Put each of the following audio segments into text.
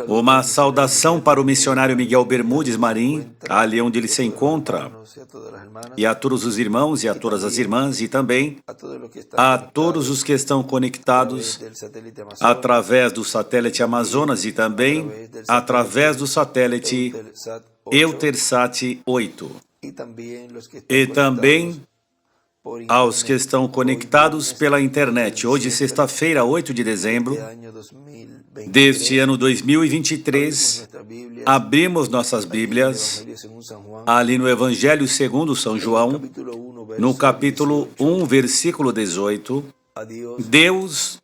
Uma saudação para o missionário Miguel Bermúdez Marim, ali onde ele se encontra, e a todos os irmãos e a todas as irmãs, e também a todos os que estão conectados através do satélite Amazonas e também através do satélite Eutelsat 8. E também aos que estão conectados pela internet. Hoje, sexta-feira, 8 de dezembro deste ano 2023, abrimos nossas Bíblias ali no Evangelho segundo São João, no capítulo 1, versículo 18. Deus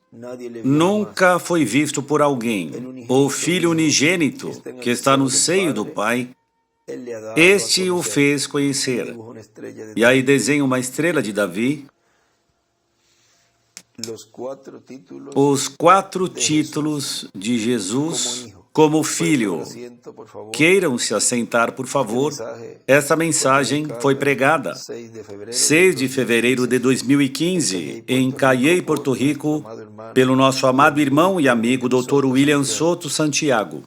nunca foi visto por alguém. O Filho unigênito que está no seio do Pai, este o fez conhecer. E aí desenha uma estrela de Davi. Os 4 títulos de Jesus como Filho. Queiram se assentar, por favor. Essa mensagem foi pregada 6 de fevereiro de 2015 em Cayey, Porto Rico, pelo nosso amado irmão e amigo Dr. William Soto Santiago.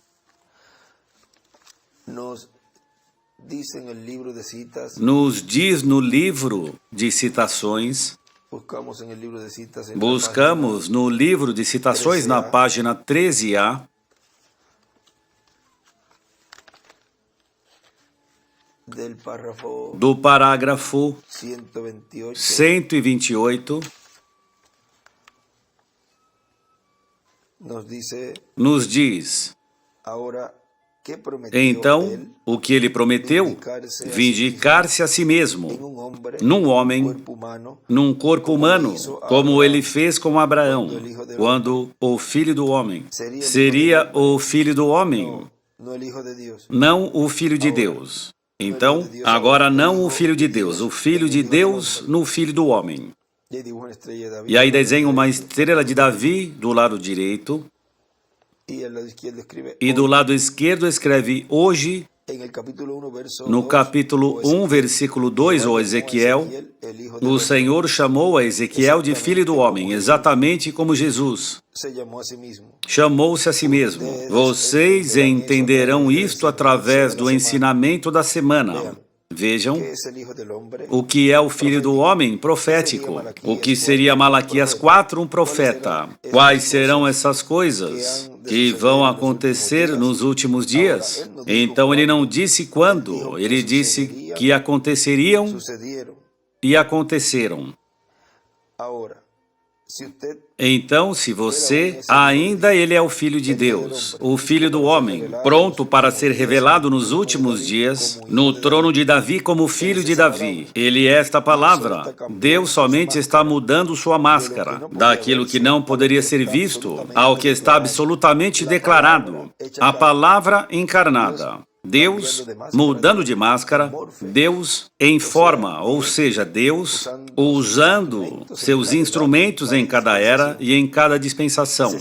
Nos diz no livro de citações, buscamos no livro de citações na página 13A, do parágrafo 128, nos diz: então, o que ele prometeu, vindicar-se a si mesmo, num homem, num corpo humano, como ele fez com Abraão, quando o Filho do Homem seria o Filho do Homem, não o Filho de Deus. Então, agora não o Filho de Deus, o Filho de Deus no Filho do Homem. E aí desenha uma estrela de Davi do lado direito, e do lado esquerdo escreve hoje, no capítulo 1, versículo 2, ou Ezequiel, o Senhor chamou a Ezequiel de Filho do Homem, exatamente como Jesus chamou-se a si mesmo. Vocês entenderão isto através do ensinamento da semana. Vejam o que é o Filho do Homem profético. O que seria Malaquias 4, um profeta. Quais serão essas coisas que vão acontecer nos últimos dias? Então ele não disse quando, ele disse que aconteceriam e aconteceram. Então, se você, ainda ele é o Filho de Deus, o Filho do Homem, pronto para ser revelado nos últimos dias, no trono de Davi como Filho de Davi. Ele é esta palavra. Deus somente está mudando sua máscara, daquilo que não poderia ser visto, ao que está absolutamente declarado. A palavra encarnada. Deus mudando de máscara, Deus em forma, ou seja, Deus usando seus instrumentos em cada era e em cada dispensação.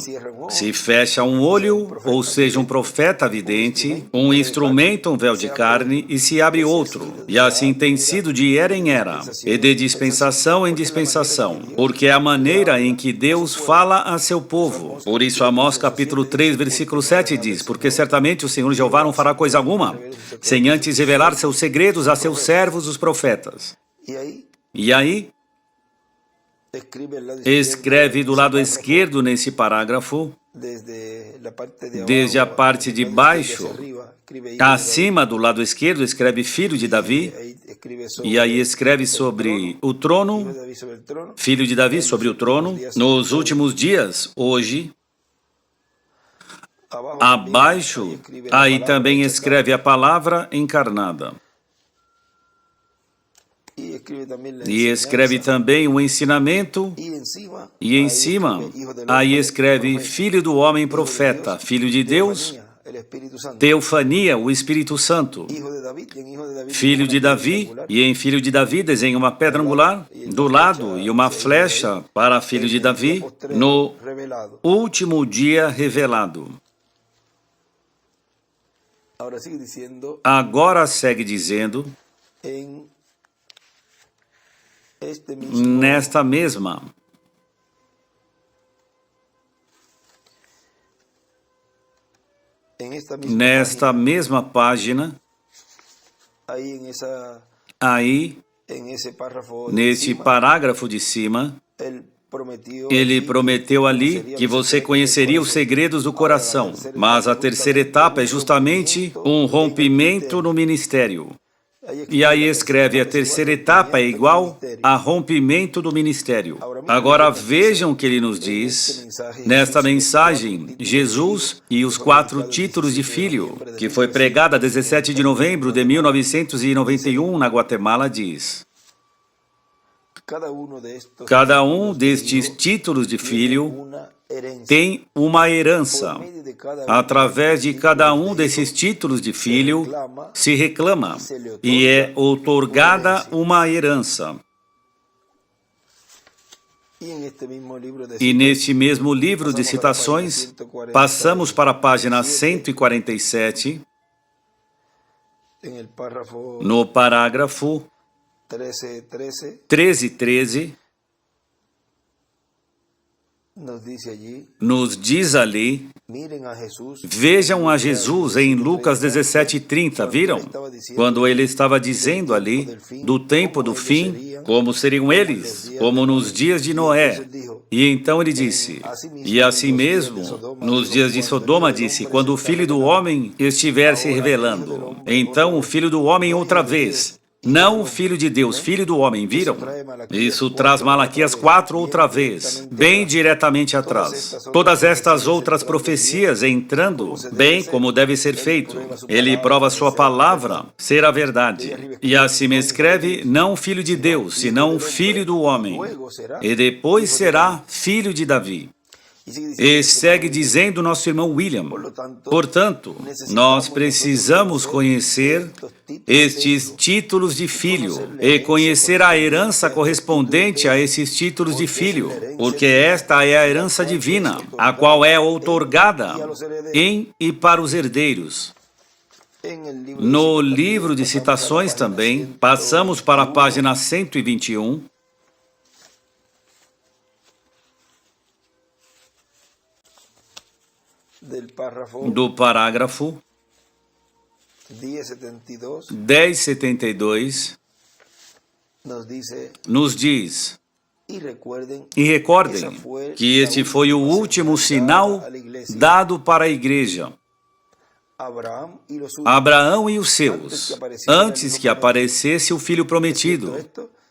Se fecha um olho, ou seja, um profeta vidente, um instrumento, um véu de carne, e se abre outro. E assim tem sido de era em era, e de dispensação em dispensação, porque é a maneira em que Deus fala a seu povo. Por isso Amós capítulo 3, versículo 7 diz: porque certamente o Senhor Jeová não fará coisa alguma sem antes revelar seus segredos a seus servos, os profetas. E aí, escreve do lado esquerdo nesse parágrafo, desde a parte de baixo, acima do lado esquerdo, escreve Filho de Davi, e aí escreve sobre o trono, Filho de Davi sobre o trono, nos últimos dias, hoje. Abaixo, aí também escreve a palavra encarnada. E escreve também o ensinamento, e em cima, aí escreve Filho do Homem Profeta, Filho de Deus, Teofania, o Espírito Santo, Filho de Davi, e em Filho de Davi desenha uma pedra angular do lado e uma flecha para Filho de Davi, no último dia revelado. Agora segue dizendo, nesta mesma, nesta mesma página, aí, neste parágrafo de cima, ele prometeu ali que você conheceria os segredos do coração, mas a terceira etapa é justamente um rompimento no ministério. E aí escreve, a terceira etapa é igual a rompimento do ministério. Agora vejam o que ele nos diz nesta mensagem, Jesus e os 4 títulos de filho, que foi pregada 17 de novembro de 1991 na Guatemala, diz: cada um destes títulos de filho tem uma herança. Através de cada um desses títulos de filho, se reclama e é outorgada uma herança. E neste mesmo livro de citações, passamos para a página 147, no parágrafo 13:13, nos diz ali, vejam a Jesus em Lucas 17:30, viram? Quando ele estava dizendo ali do tempo do fim, como seriam eles, como nos dias de Noé. E então ele disse, e assim mesmo, nos dias de Sodoma disse, quando o Filho do Homem estiver se revelando, então o Filho do Homem outra vez, não o Filho de Deus, Filho do Homem, viram? Isso traz Malaquias 4 outra vez, bem diretamente atrás. Todas estas outras profecias entrando bem como deve ser feito. Ele prova sua palavra ser a verdade. E assim escreve, não Filho de Deus, senão Filho do Homem. E depois será Filho de Davi. E segue dizendo nosso irmão William, portanto, nós precisamos conhecer estes títulos de filho e conhecer a herança correspondente a esses títulos de filho, porque esta é a herança divina, a qual é outorgada em e para os herdeiros. No livro de citações também, passamos para a página 121, do parágrafo 1072, nos diz, e recordem que este foi o último sinal dado para a igreja. Abraão e os seus, antes que aparecesse o filho prometido.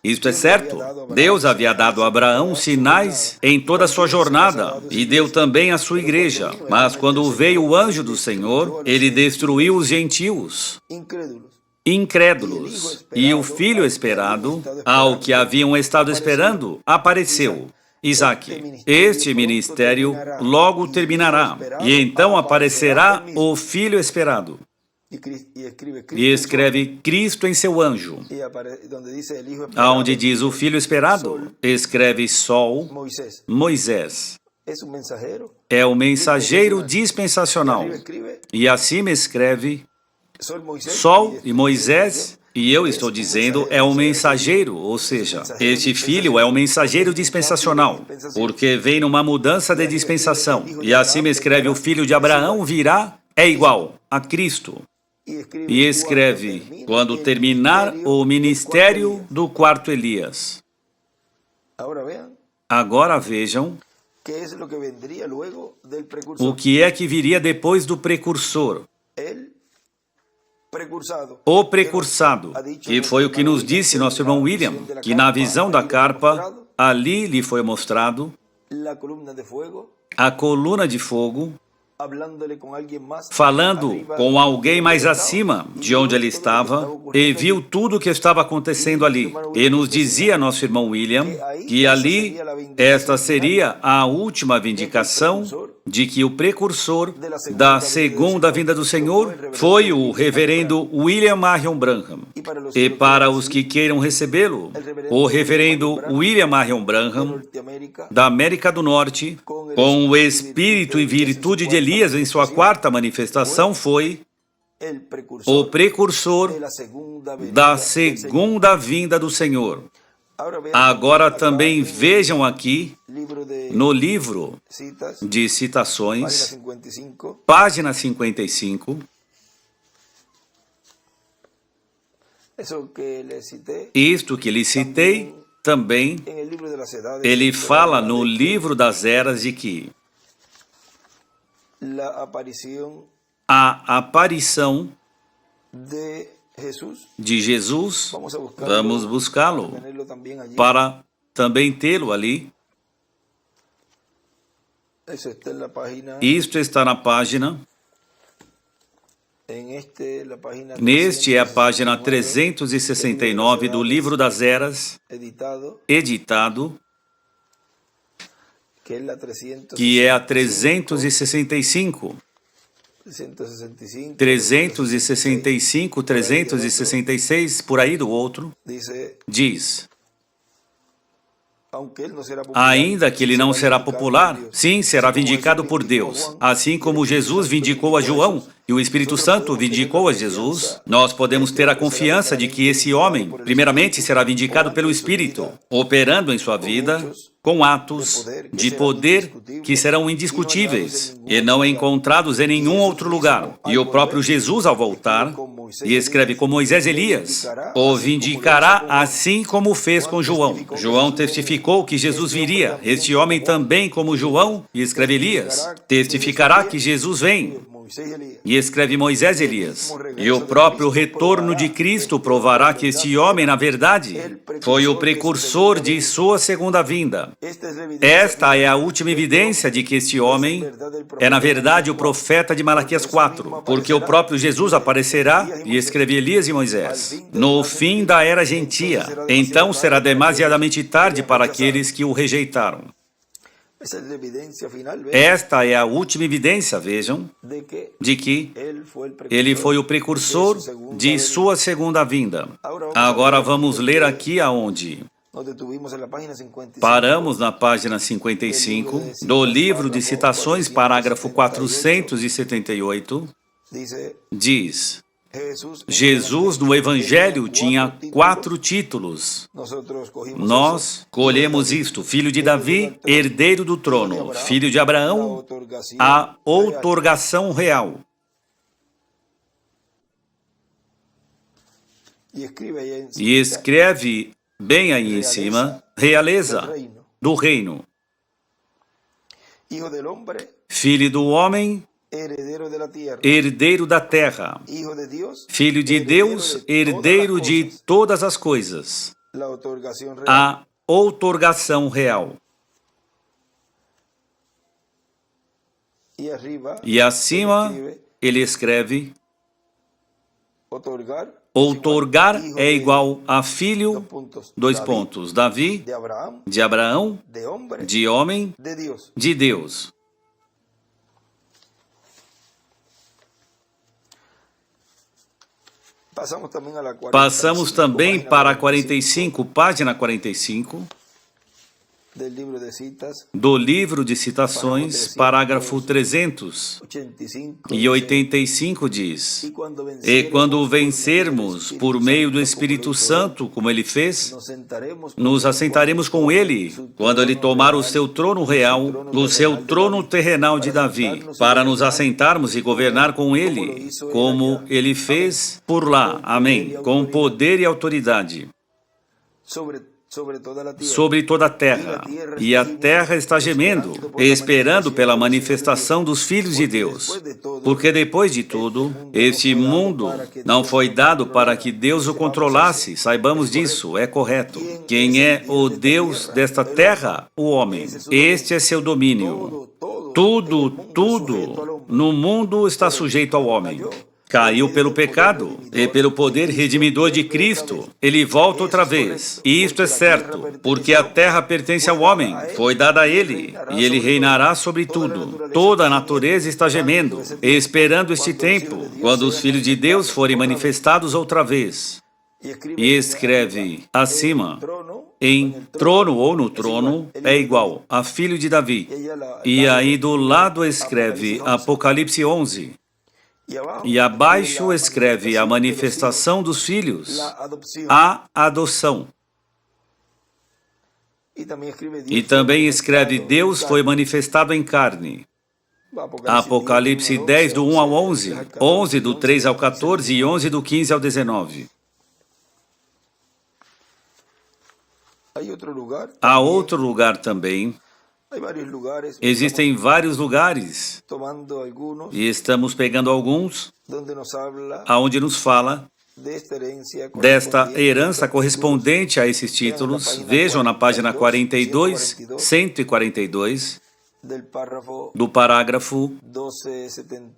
Isto é certo. Deus havia dado a Abraão sinais em toda a sua jornada e deu também à sua igreja. Mas quando veio o anjo do Senhor, ele destruiu os gentios, incrédulos. E o filho esperado, ao que haviam estado esperando, apareceu. Isaac, este ministério logo terminará, e então aparecerá o filho esperado. E escreve Cristo em seu anjo. Aonde diz o filho esperado, escreve Sol, Moisés. É o mensageiro dispensacional. E assim me escreve Sol e Moisés. E eu estou dizendo, é um mensageiro, ou seja, este filho é um mensageiro dispensacional, porque vem numa mudança de dispensação. E assim me escreve, o filho de Abraão virá, é igual a Cristo. E escreve, quando terminar o ministério do quarto Elias. Agora vejam o que é que viria depois do precursor. O precursado, que foi o que nos disse nosso irmão William, que na visão da carpa, ali lhe foi mostrado a coluna de fogo, falando com alguém mais acima de onde ele estava, e viu tudo o que estava acontecendo ali. E nos dizia nosso irmão William que ali esta seria a última vindicação de que o precursor da segunda vinda do Senhor foi o reverendo William Marion Branham. E para os que queiram recebê-lo, o reverendo William Marion Branham, da América do Norte, com o espírito e virtude de Elias em sua quarta manifestação, foi o precursor da segunda vinda do Senhor. Agora também vejam aqui no livro de citações, página 55, isto que lhe citei, também ele fala no livro das eras de que a aparição de Jesus, vamos buscá-lo para também tê-lo ali. Isto está na página. Neste é a página 369 do livro das eras, editado, que é a 365. 365, 366, por aí do outro, diz: ainda que ele não será popular, sim, será vindicado por Deus. Assim como Jesus vindicou a João e o Espírito Santo vindicou a Jesus, nós podemos ter a confiança de que esse homem, primeiramente, será vindicado pelo Espírito, operando em sua vida com atos de poder que serão indiscutíveis e não encontrados em nenhum outro lugar. E o próprio Jesus, ao voltar, e escreve com Moisés e Elias, o vindicará assim como fez com João. João testificou que Jesus viria. Este homem também, como João, e escreve Elias, testificará que Jesus vem. E escreve Moisés e Elias. E o próprio retorno de Cristo provará que este homem, na verdade, foi o precursor de sua segunda vinda. Esta é a última evidência de que este homem é, na verdade, o profeta de Malaquias 4, porque o próprio Jesus aparecerá, e escreve Elias e Moisés, no fim da era gentia. Então será demasiadamente tarde para aqueles que o rejeitaram. Esta é a última evidência, vejam, de que ele foi o precursor de sua segunda vinda. Agora vamos ler aqui aonde paramos na página 55 do livro de citações, parágrafo 478, diz: Jesus no Evangelho tinha 4 títulos. Nós colhemos isto: filho de Davi, herdeiro do trono, filho de Abraão, a outorgação real. E escreve bem aí em cima, realeza do reino. Filho do homem, herdeiro da terra, filho de Deus, herdeiro de todas as coisas, a outorgação real. E acima ele escreve: outorgar é igual a filho, Davi, de Abraão, de homem, de Deus. Passamos também para a 45, página 45, do livro de citações, parágrafo 385 diz: e quando vencermos por meio do Espírito Santo, como ele fez, nos assentaremos com ele, quando ele tomar o seu trono real, no seu trono terrenal de Davi, para nos assentarmos e governar com ele, como ele fez por lá. Amém. Com poder e autoridade sobre toda a terra, e a terra está gemendo, esperando pela manifestação dos filhos de Deus. Porque depois de tudo, este mundo não foi dado para que Deus o controlasse, saibamos disso, é correto. Quem é o Deus desta terra? O homem. Este é seu domínio. Tudo no mundo está sujeito ao homem. Caiu pelo pecado e pelo poder redimidor de Cristo. Ele volta outra vez. E isto é certo, porque a terra pertence ao homem, foi dada a ele, e ele reinará sobre tudo. Toda a natureza está gemendo, esperando este tempo, quando os filhos de Deus forem manifestados outra vez. E escreve acima, em trono ou no trono, é igual a filho de Davi. E aí do lado escreve Apocalipse 11. E abaixo escreve a manifestação dos filhos, a adoção. E também escreve Deus foi manifestado em carne. Apocalipse 10, do 1 ao 11, 11 do 3 ao 14 e 11 do 15 ao 19. Há outro lugar também. Existem vários lugares, e estamos pegando alguns, aonde nos fala desta herança correspondente a esses títulos. Vejam na página 42, 142, do parágrafo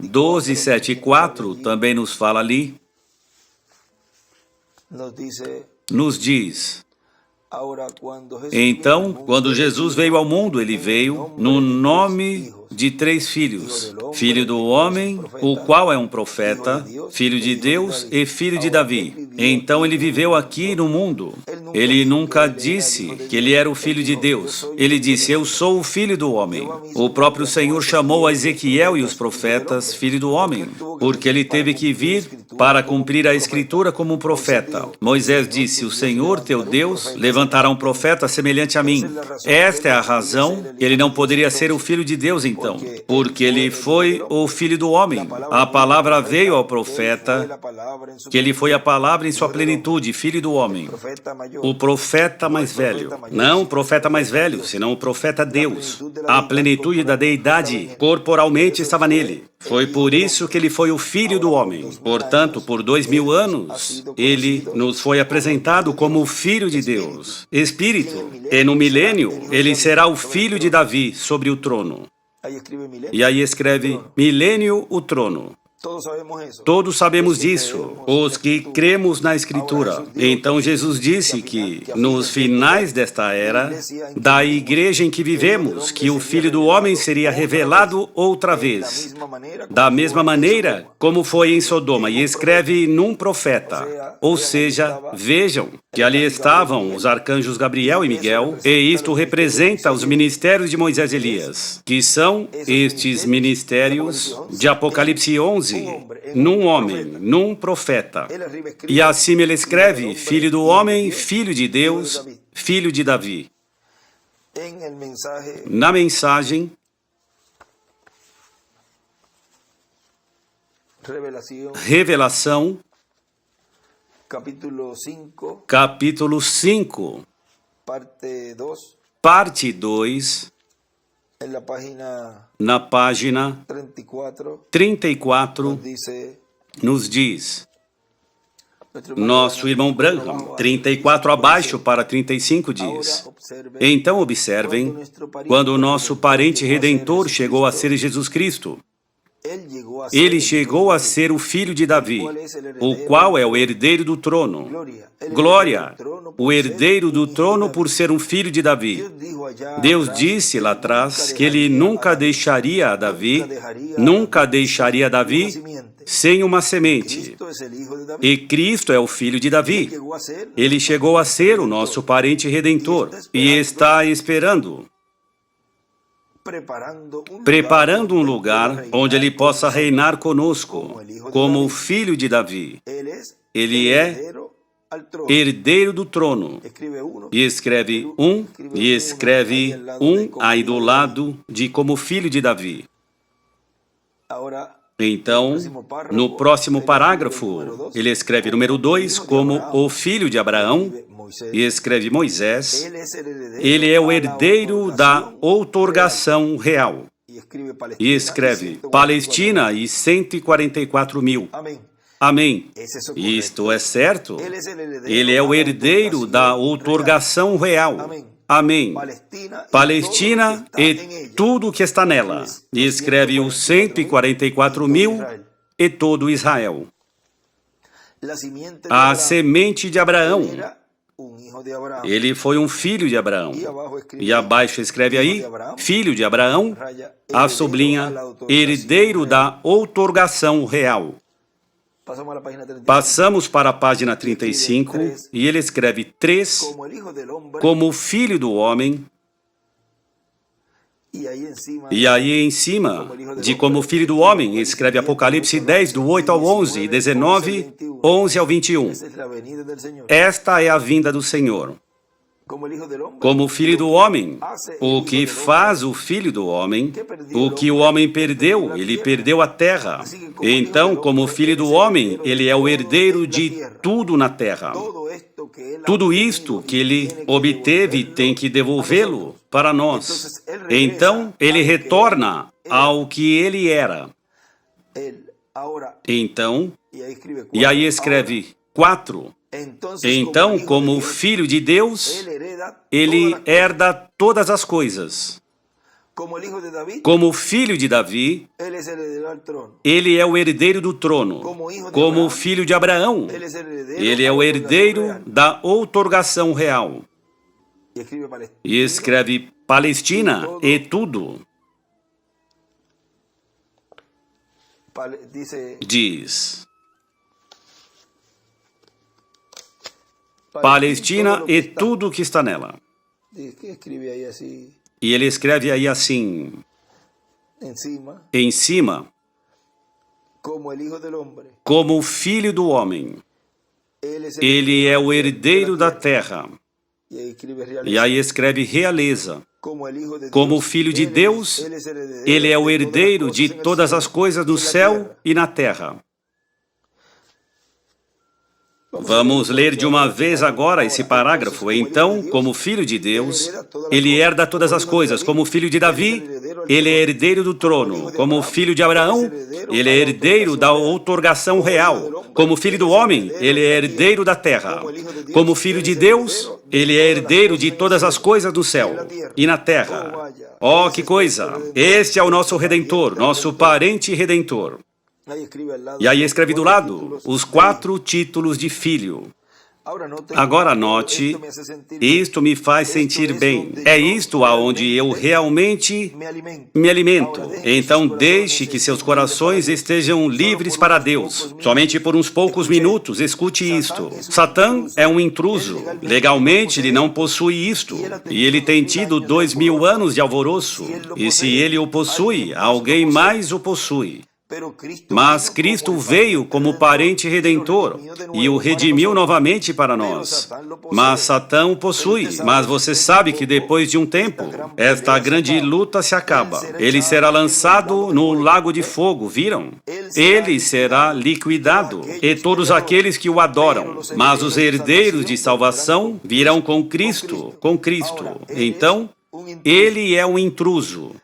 1274, também nos fala ali, nos diz: então, quando Jesus veio ao mundo, ele veio no nome de 3 filhos: filho do homem, o qual é um profeta, filho de Deus e filho de Davi. Então ele viveu aqui no mundo. Ele nunca disse que ele era o filho de Deus. Ele disse: eu sou o filho do homem. O próprio Senhor chamou a Ezequiel e os profetas filho do homem, porque ele teve que vir para cumprir a escritura como um profeta. Moisés disse: o Senhor teu Deus levantará um profeta semelhante a mim. Esta é a razão que ele não poderia ser o filho de Deus então, porque ele foi o filho do homem. A palavra veio ao profeta, que ele foi a palavra em sua plenitude, filho do homem. O profeta mais velho. Não o profeta mais velho, senão o profeta Deus. A plenitude da deidade corporalmente estava nele. Foi por isso que ele foi o filho do homem. Portanto, por 2000 anos, ele nos foi apresentado como o filho de Deus, Espírito. E no milênio, ele será o filho de Davi sobre o trono. E aí escreve milênio, o trono. Todos sabemos disso, os que cremos na Escritura. Então Jesus disse que, nos finais desta era, da igreja em que vivemos, que o Filho do Homem seria revelado outra vez, da mesma maneira como foi em Sodoma, e escreve num profeta. Ou seja, vejam que ali estavam os arcanjos Gabriel e Miguel, e isto representa os ministérios de Moisés e Elias, que são estes ministérios de Apocalipse 11, num homem, num profeta. E assim ele escreve: filho do homem, filho de Deus, filho de Davi. Na mensagem Revelação, capítulo 5, parte 2, na página 34, nos diz, nosso irmão Branham, 34 abaixo para 35 diz: então observem, quando o nosso parente redentor chegou a ser Jesus Cristo, ele chegou a ser o filho de Davi, o qual é o herdeiro do trono. Glória! O herdeiro do trono por ser um filho de Davi. Deus disse lá atrás que ele nunca deixaria Davi sem uma semente. E Cristo é o filho de Davi. Ele chegou a ser o nosso parente redentor e está esperando, preparando um lugar onde ele possa reinar conosco, como o filho de Davi. Ele é herdeiro do trono. E escreve um aí do lado de como filho de Davi. Então, no próximo parágrafo, ele escreve número 2 como o filho de Abraão, e escreve Moisés, ele é o herdeiro da outorgação real. E escreve Palestina e 144 mil. Amém. Isto é certo. Ele é o herdeiro da outorgação real. Amém. Palestina e tudo que está nela. E escreve os 144 mil e todo Israel. A semente de Abraão. Ele foi um filho de Abraão. E abaixo escreve aí, filho de Abraão, a sublinha, herdeiro da outorgação real. Passamos para a página 35, e ele escreve 3, como filho do homem. E aí em cima de como filho do homem, escreve Apocalipse 10, do 8 ao 11, e 19, 11 ao 21. Esta é a vinda do Senhor. como o Filho do Homem. O que faz o Filho do Homem, o que o homem perdeu, ele perdeu a terra. Então, como o Filho do Homem, ele é o herdeiro de tudo na terra. Tudo isto que ele obteve tem que devolvê-lo para nós. Então, ele retorna ao que ele era. Então, e aí escreve 4. Então, como filho de Deus, ele herda todas as coisas. Como filho de Davi, ele é o herdeiro do trono. Como filho de Abraão, ele é o herdeiro da outorgação real. E escreve Palestina e tudo. Diz Palestina e tudo que está nela. E ele escreve aí assim, em cima, como o Filho do Homem, ele é o herdeiro da terra. E aí escreve realeza. Como o Filho de Deus, ele é o herdeiro de todas as coisas no céu e na terra. Vamos ler de uma vez agora esse parágrafo. Então, como filho de Deus, ele herda todas as coisas. Como filho de Davi, ele é herdeiro do trono. Como filho de Abraão, ele é herdeiro da outorgação real. Como filho do homem, ele é herdeiro da terra. Como filho de Deus, ele é herdeiro de todas as coisas do céu e na terra. Oh, que coisa! Este é o nosso Redentor, nosso parente Redentor. E aí escreve do lado os 4 títulos de filho. Agora note, isto me faz sentir bem. É isto aonde eu realmente me alimento. Então deixe que seus corações estejam livres para Deus. Somente por uns poucos minutos, escute isto. Satã é um intruso. Legalmente ele não possui isto. E ele tem tido 2000 anos de alvoroço. E se ele o possui, alguém mais o possui. Mas Cristo veio como parente redentor e o redimiu novamente para nós. Mas Satã o possui. Mas você sabe que depois de um tempo, esta grande luta se acaba. Ele será lançado no lago de fogo, viram? Ele será liquidado e todos aqueles que o adoram. Mas os herdeiros de salvação virão com Cristo, Então, ele é um intruso.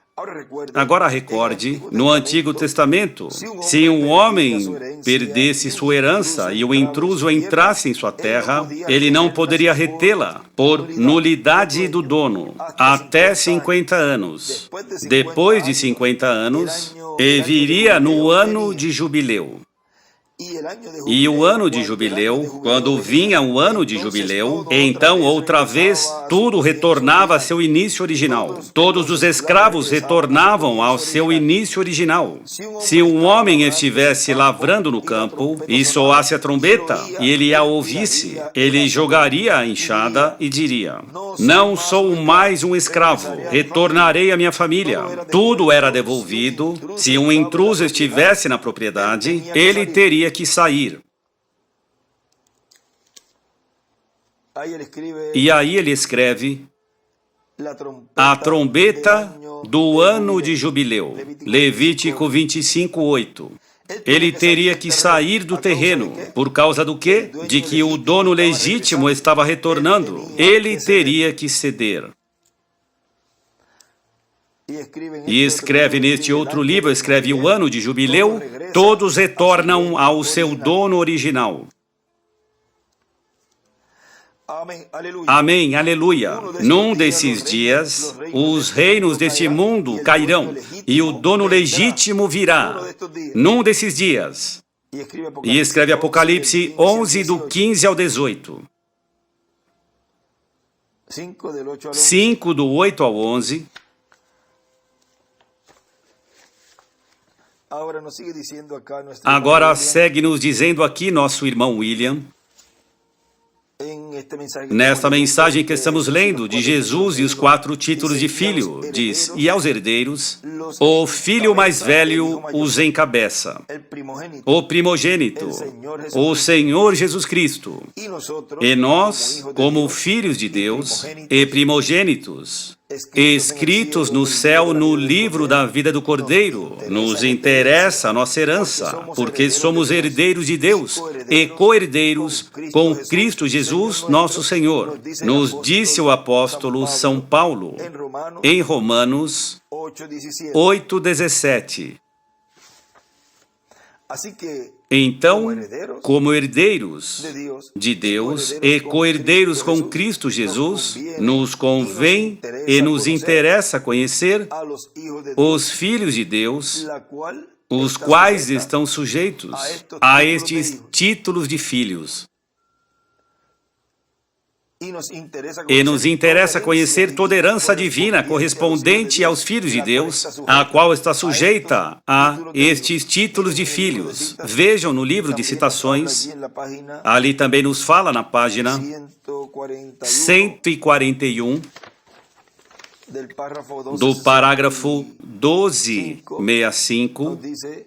Agora recorde, no Antigo Testamento, se um homem perdesse sua herança e o intruso entrasse em sua terra, ele não poderia retê-la por nulidade do dono, até 50 anos. Depois de 50 anos, ele viria no ano de jubileu. E o ano de jubileu, quando vinha o ano de jubileu, então outra vez tudo retornava a seu início original. Todos os escravos retornavam ao seu início original. Se um homem estivesse lavrando no campo e soasse a trombeta e ele a ouvisse, ele jogaria a enxada e diria: não sou mais um escravo, retornarei à minha família. Tudo era devolvido. Se um intruso estivesse na propriedade, ele teria que sair. E aí ele escreve a trombeta do ano de jubileu. Levítico 25:8. Ele teria que sair do terreno. Por causa do quê? De que o dono legítimo estava retornando. Ele teria que ceder. E escreve neste outro livro, escreve o ano de jubileu, todos retornam ao seu dono original. Amém, aleluia. Num desses dias, os reinos deste mundo cairão e o dono legítimo virá. Num desses dias. E escreve Apocalipse 11, do 15 ao 18. 5, do 8 ao 11. Agora segue nos dizendo aqui nosso irmão William, Nesta mensagem que estamos lendo de Jesus e os 4 títulos de filho, diz: e aos herdeiros, o filho mais velho os encabeça, o primogênito, o Senhor Jesus Cristo. E nós, como filhos de Deus e primogênitos, escritos no céu no livro da vida do Cordeiro, nos interessa a nossa herança, porque somos herdeiros de Deus e co-herdeiros com Cristo Jesus, nosso Senhor. Nos disse o apóstolo São Paulo em Romanos 8:17. Então, como herdeiros de Deus e co-herdeiros com Cristo Jesus, nos convém e nos interessa conhecer os filhos de Deus, os quais estão sujeitos a estes títulos de filhos. E nos interessa conhecer toda herança divina correspondente aos filhos de Deus, a qual está sujeita a estes títulos de filhos. Vejam no livro de citações, ali também nos fala na página 141, do parágrafo 1265,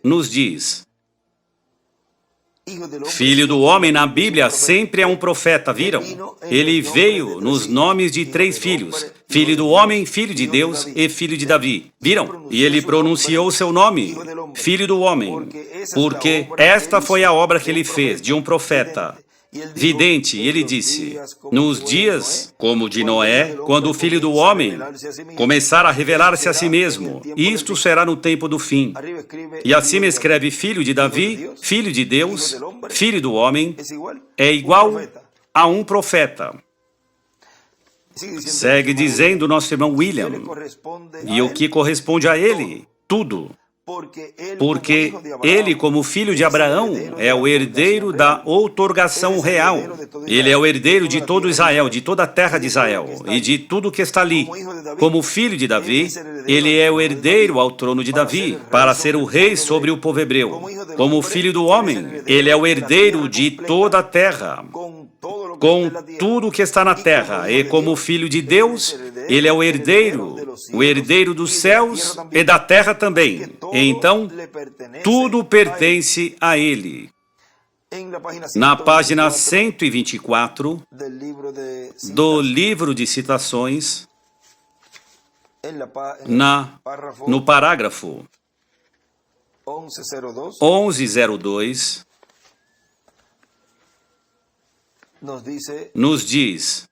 nos diz: Filho do homem na Bíblia sempre é um profeta, viram? Ele veio nos nomes de 3 filhos. Filho do homem, filho de Deus e filho de Davi. Viram? E ele pronunciou seu nome, Filho do homem, porque esta foi a obra que ele fez de um profeta vidente. E ele disse: nos dias como de Noé, quando o Filho do homem começar a revelar-se a si mesmo, isto será no tempo do fim. E acima escreve: filho de Davi, filho de Deus, filho do homem, é igual a um profeta. Segue dizendo nosso irmão William, e o que corresponde a ele? Tudo. Porque ele, como filho de Abraão, é o herdeiro da outorgação real. Ele é o herdeiro de todo Israel, de toda a terra de Israel e de tudo que está ali. Como filho de Davi, ele é o herdeiro ao trono de Davi, para ser o rei sobre o povo hebreu. Como filho do homem, ele é o herdeiro de toda a terra, com tudo que está na terra. E como filho de Deus, ele é o herdeiro dos céus e da terra também. Então, tudo pertence a ele. Na página 124 do livro de citações, no parágrafo 1102, nos diz: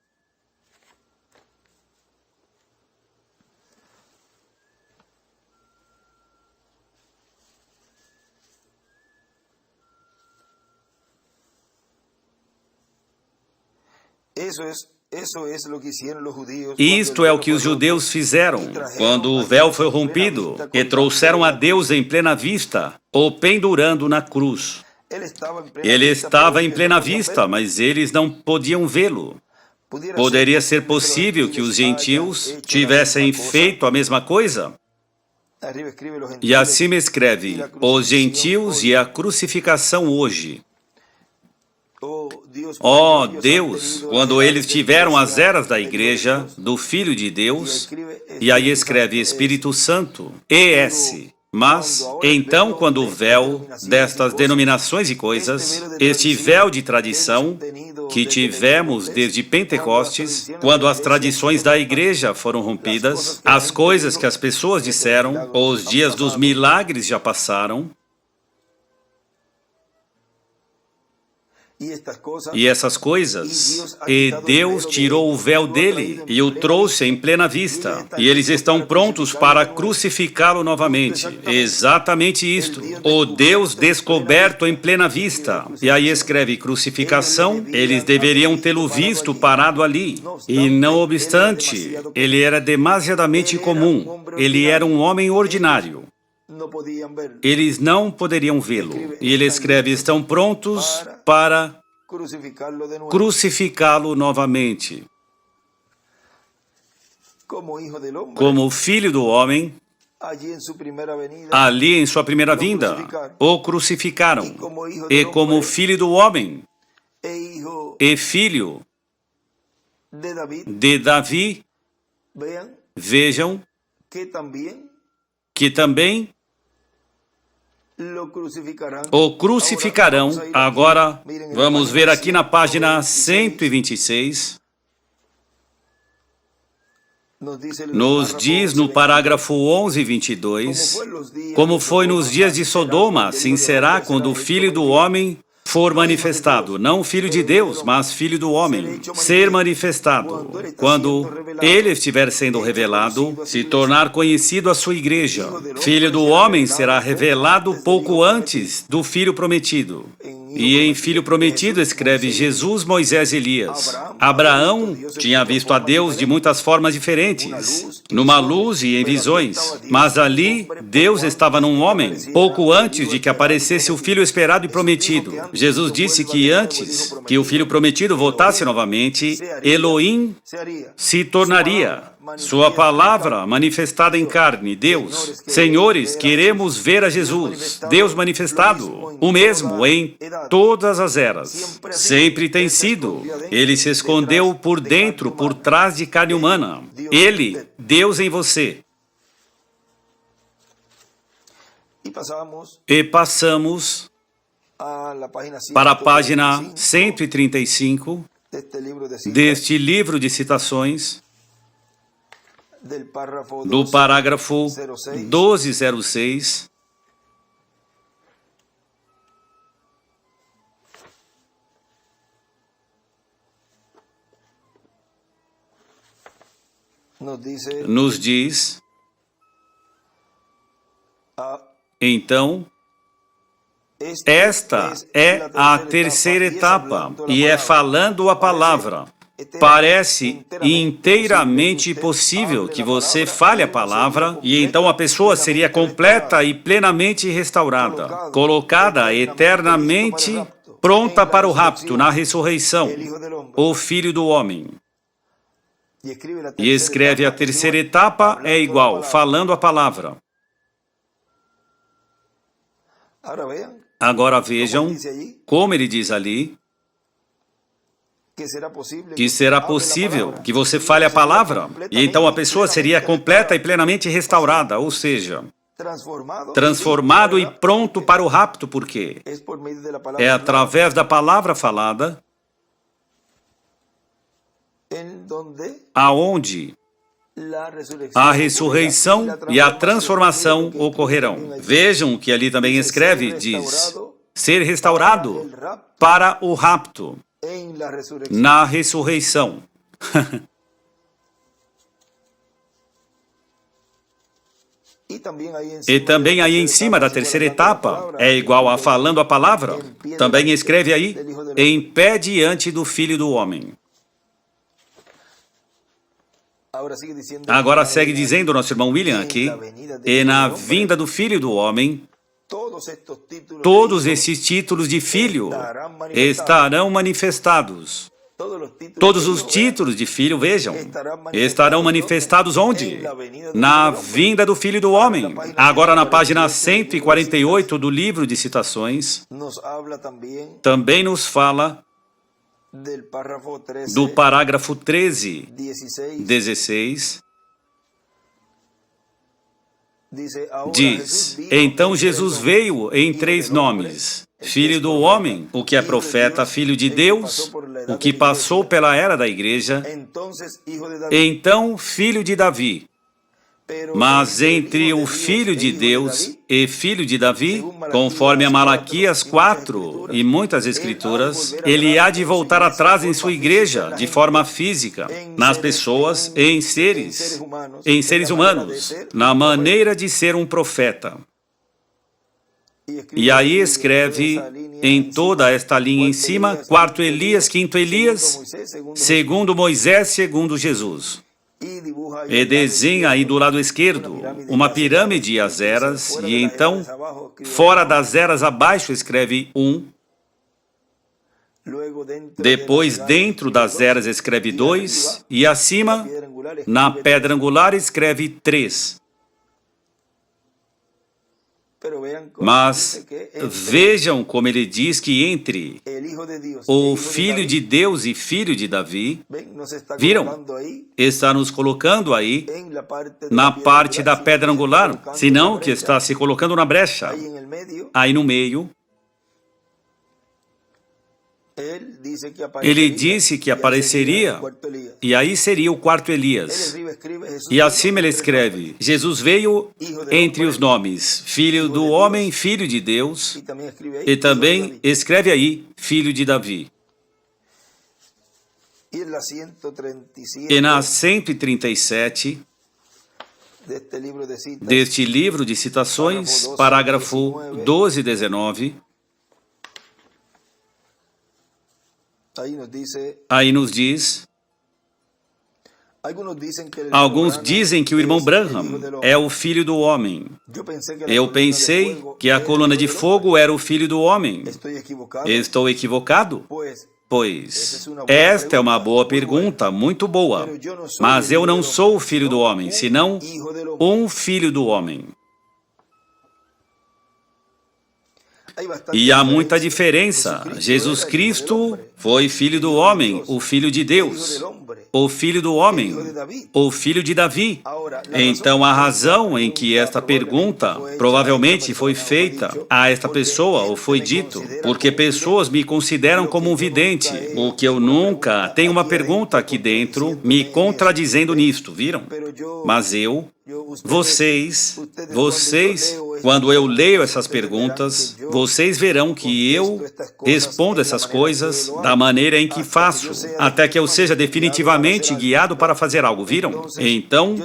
isto é o que os judeus fizeram quando o véu foi rompido e trouxeram a Deus em plena vista, o pendurando na cruz. Ele estava em plena vista, mas eles não podiam vê-lo. Poderia ser possível que os gentios tivessem feito a mesma coisa? E acima escreve: os gentios e a crucificação hoje. Ó Deus, quando eles tiveram as eras da igreja, do Filho de Deus, e aí escreve Espírito Santo, ES. Mas, então, quando o véu destas denominações e coisas, este véu de tradição que tivemos desde Pentecostes, quando as tradições da igreja foram rompidas, as coisas que as pessoas disseram, os dias dos milagres já passaram, e essas coisas, e Deus tirou o véu dele e o trouxe em plena vista, e eles estão prontos para crucificá-lo novamente. Exatamente isto, o Deus descoberto em plena vista. E aí escreve crucificação, eles deveriam tê-lo visto parado ali, e não obstante, ele era demasiadamente comum, ele era um homem ordinário. Eles não poderiam vê-lo. E ele escreve: estão prontos para crucificá-lo novamente. Como filho do homem, ali em sua primeira vinda, o crucificaram. E como filho do homem, e filho de Davi, vejam que também o crucificarão. Agora, vamos ver aqui na página 126. Nos diz no parágrafo 11 e 22, como foi nos dias de Sodoma, assim será quando o Filho do Homem for manifestado, não Filho de Deus, mas Filho do Homem, ser manifestado. Quando Ele estiver sendo revelado, se tornar conhecido a sua igreja. Filho do Homem será revelado pouco antes do Filho prometido. E em Filho prometido escreve Jesus, Moisés e Elias. Abraão tinha visto a Deus de muitas formas diferentes, numa luz e em visões. Mas ali, Deus estava num homem, pouco antes de que aparecesse o Filho esperado e prometido. Jesus disse que antes que o Filho prometido voltasse novamente, Elohim se tornaria. Sua palavra manifestada em carne, Deus. Senhores, queremos ver a Jesus, Deus manifestado, o mesmo em todas as eras. Sempre tem sido. Ele se escondeu por dentro, por trás de carne humana. Ele, Deus em você. E passamos para a página 135 deste livro de citações, do parágrafo 1206, nos diz, então, esta é a terceira etapa, e é falando a palavra. Parece inteiramente possível que você fale a palavra e então a pessoa seria completa e plenamente restaurada, colocada eternamente pronta para o rapto na ressurreição, o Filho do Homem. E escreve a terceira etapa é igual, falando a palavra. Agora vejam como ele diz ali, que será possível que você fale a palavra, e então a pessoa seria completa e plenamente restaurada, ou seja, transformado e pronto para o rapto, porque é através da palavra falada aonde a ressurreição e a transformação ocorrerão. Vejam que ali também escreve, diz, ser restaurado para o rapto. Na ressurreição. E também aí em cima da terceira etapa, é igual a falando a palavra, também escreve aí, em pé diante do Filho do Homem. Agora segue dizendo nosso irmão William aqui, e na vinda do Filho do Homem, todos esses títulos de filho estarão manifestados. Todos os títulos de filho, vejam, estarão manifestados onde? Na vinda do Filho do Homem. Agora na página 148 do livro de citações, também nos fala do parágrafo 13, 16, diz, então Jesus veio em 3 nomes, Filho do Homem, o que é profeta, Filho de Deus, o que passou pela era da igreja, então Filho de Davi. Mas entre o Filho de Deus e Filho de Davi, conforme a Malaquias 4 e muitas escrituras, ele há de voltar atrás em sua igreja, de forma física, nas pessoas, em seres humanos, na maneira de ser um profeta. E aí escreve em toda esta linha em cima, 4º Elias, 5º Elias, 2º Moisés, 2º Jesus. E desenha aí do lado esquerdo uma pirâmide e as eras, e então, fora das eras abaixo, escreve 1. Depois, dentro das eras, escreve 2. E acima, na pedra angular, escreve 3. Mas vejam como ele diz que entre o Filho de Deus e Filho de Davi, viram? Está nos colocando aí na parte da pedra angular, senão que está se colocando na brecha, aí no meio. Ele disse que apareceria, e aí seria o quarto Elias. E acima ele escreve, Jesus veio entre os nomes, Filho do Homem, Filho de Deus, e também escreve aí, Filho de Davi. E na 137 deste livro de citações, parágrafo 12 e 19, aí nos diz, alguns dizem que o irmão Branham é o filho do homem. Eu pensei que a coluna de fogo era o filho do homem. Estou equivocado? Pois, esta é uma boa pergunta, muito boa. Mas eu não sou o filho do homem, senão um filho do homem. E há muita diferença. Jesus Cristo foi filho do homem, o filho de Deus. O filho do homem, o filho de Davi. Então, a razão em que esta pergunta provavelmente foi feita a esta pessoa, ou foi dito, porque pessoas me consideram como um vidente, o que eu nunca... Tem uma pergunta aqui dentro me contradizendo nisto, viram? Mas vocês, quando eu leio essas perguntas, vocês verão que eu respondo essas coisas da maneira em que faço, até que eu seja definitivamente guiado para fazer algo, viram? Então,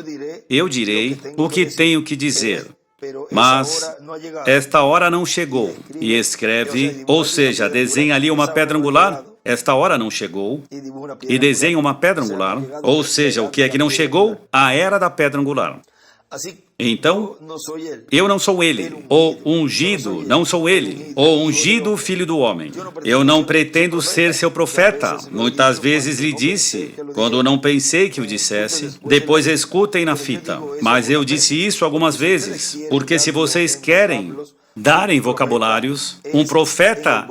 eu direi o que tenho que dizer. Mas esta hora não chegou. E escreve, ou seja, desenha ali uma pedra angular. Esta hora não chegou. E desenha uma pedra angular. Ou seja, o que é que não chegou? A era da pedra angular. Então, eu não sou ele, o ungido, não sou ele, o ungido filho do homem. Eu não pretendo ser seu profeta. Muitas vezes lhe disse, quando não pensei que o dissesse, depois escutem na fita. Mas eu disse isso algumas vezes, porque se vocês querem darem vocabulários, um profeta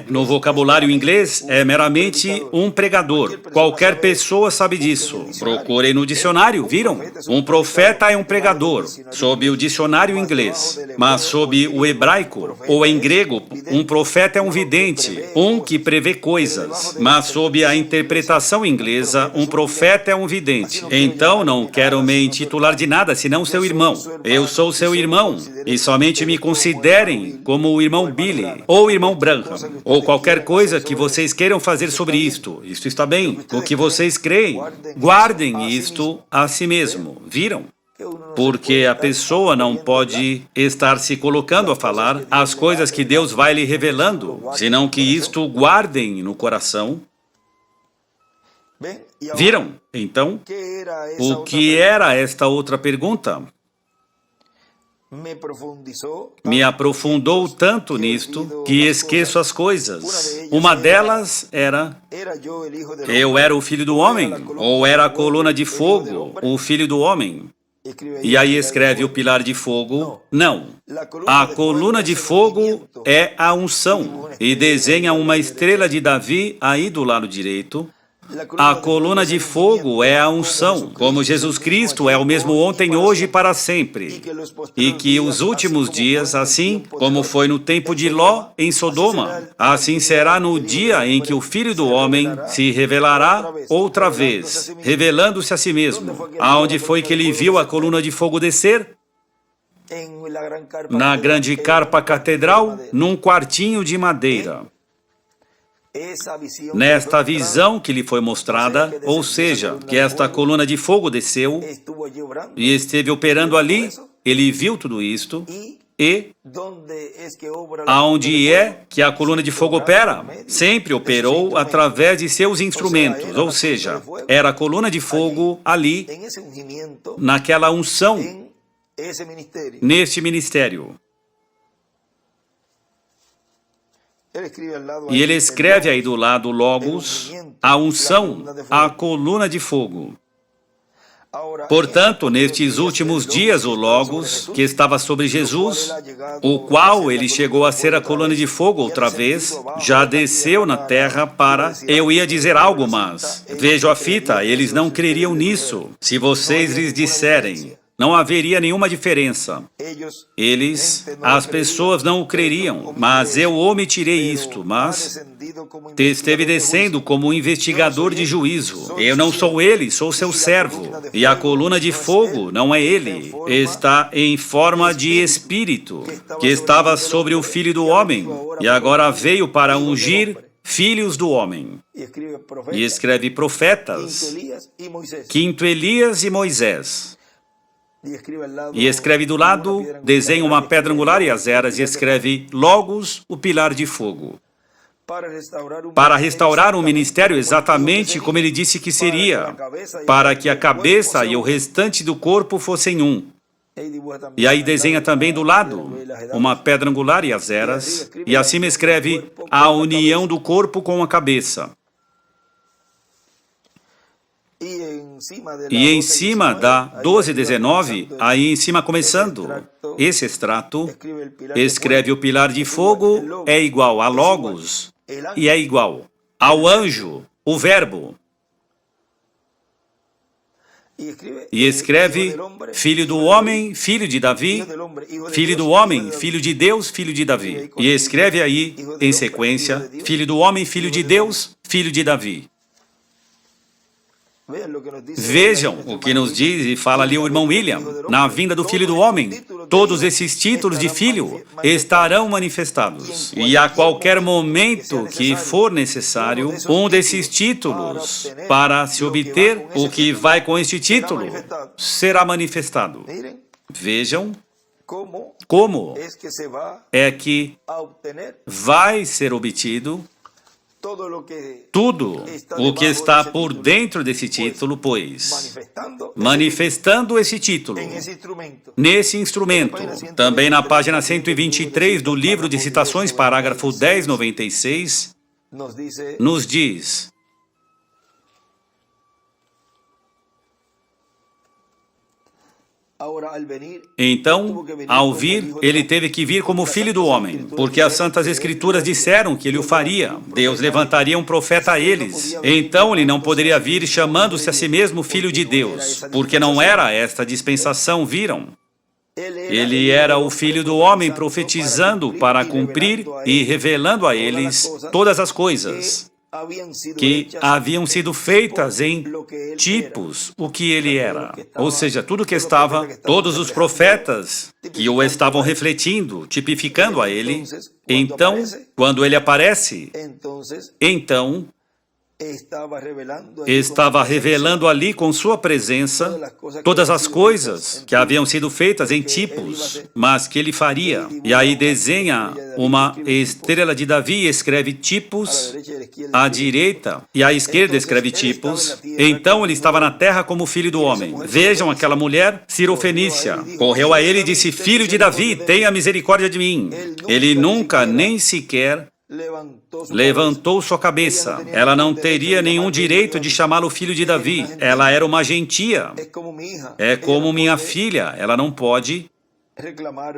no vocabulário inglês, é meramente um pregador. Qualquer pessoa sabe disso. Procurem no dicionário, viram? Um profeta é um pregador, sob o dicionário inglês. Mas sob o hebraico, ou em grego, um profeta é um vidente, um que prevê coisas. Mas sob a interpretação inglesa, um profeta é um vidente. Então, não quero me intitular de nada, senão seu irmão. Eu sou seu irmão, e somente me considero como o irmão Billy, ou o irmão Branham, ou qualquer coisa que vocês queiram fazer sobre isto. Isto está bem. O que vocês creem, guardem isto a si mesmo. Viram? Porque a pessoa não pode estar se colocando a falar as coisas que Deus vai lhe revelando, senão que isto guardem no coração. Viram? Então, o que era esta outra pergunta? Me aprofundou tanto nisto que esqueço as coisas. Uma delas era, eu era o filho do homem, ou era a coluna de fogo, o filho do homem. E aí escreve o pilar de fogo. Não, a coluna de fogo é a unção, e desenha uma estrela de Davi aí do lado direito. A coluna de fogo é a unção, como Jesus Cristo é o mesmo ontem, hoje e para sempre. E que os últimos dias, assim como foi no tempo de Ló em Sodoma, assim será no dia em que o Filho do Homem se revelará outra vez, revelando-se a si mesmo. Aonde foi que ele viu a coluna de fogo descer? Na grande carpa catedral, num quartinho de madeira. Nesta visão que lhe foi mostrada, ou seja, que esta coluna de fogo desceu e esteve operando ali, ele viu tudo isto, e aonde é que a coluna de fogo opera? Sempre operou através de seus instrumentos, ou seja, era a coluna de fogo ali, naquela unção, neste ministério. E ele escreve aí do lado Logos, a unção, a coluna de fogo. Portanto, nestes últimos dias, o Logos, que estava sobre Jesus, o qual ele chegou a ser a coluna de fogo outra vez, já desceu na terra para... Eu ia dizer algo, mas... Vejo a fita, eles não creriam nisso. Se vocês lhes disserem... Não haveria nenhuma diferença. As pessoas não o creriam, mas eu omitirei isto, mas esteve descendo como um investigador de juízo. Eu não sou ele, sou seu servo. E a coluna de fogo não é ele, está em forma de espírito, que estava sobre o Filho do Homem, e agora veio para ungir filhos do homem. E escreve profetas, quinto Elias e Moisés. E escreve do lado, desenha uma pedra angular e as eras, e escreve Logos, o pilar de fogo. Para restaurar um ministério exatamente como ele disse que seria, para que a cabeça e o restante do corpo fossem um. E aí desenha também do lado uma pedra angular e as eras, e acima escreve a união do corpo com a cabeça. E em cima da 12:19, aí em cima começando, esse extrato, escreve o pilar de fogo é igual a Logos e é igual ao anjo, o verbo. E escreve filho do homem, filho de Davi, filho do homem, filho de Deus, filho de Davi. E escreve aí, em sequência, filho do homem, filho de Deus, filho de Davi. Vejam o que nos diz e fala ali o irmão William. Na vinda do Filho do Homem, todos esses títulos de filho estarão manifestados. E a qualquer momento que for necessário, um desses títulos, para se obter o que vai com este título, será manifestado. Vejam como é que vai ser obtido tudo o que está por dentro desse título, pois, manifestando esse título, nesse instrumento, também na página 123 do livro de citações, parágrafo 1096, nos diz: então, ao vir, ele teve que vir como filho do homem, porque as Santas Escrituras disseram que ele o faria. Deus levantaria um profeta a eles. Então, ele não poderia vir chamando-se a si mesmo filho de Deus, porque não era esta dispensação, viram? Ele era o Filho do Homem profetizando para cumprir e revelando a eles todas as coisas que haviam sido feitas em tipos o que ele era. Ou seja, tudo que estava, todos os profetas que o estavam refletindo, tipificando a ele. Então, quando ele aparece, então, estava revelando ali com sua presença todas as coisas que haviam sido feitas em tipos, mas que ele faria. E aí desenha uma estrela de Davi e escreve tipos à direita, e à esquerda escreve tipos. Então ele estava na terra como filho do homem. Vejam aquela mulher cirofenícia. Correu a ele e disse: filho de Davi, tenha misericórdia de mim. Ele nunca nem sequer levantou sua cabeça. Ela não teria nenhum direito de chamá-lo filho de Davi. Ela era uma gentia. É como minha filha. Ela não pode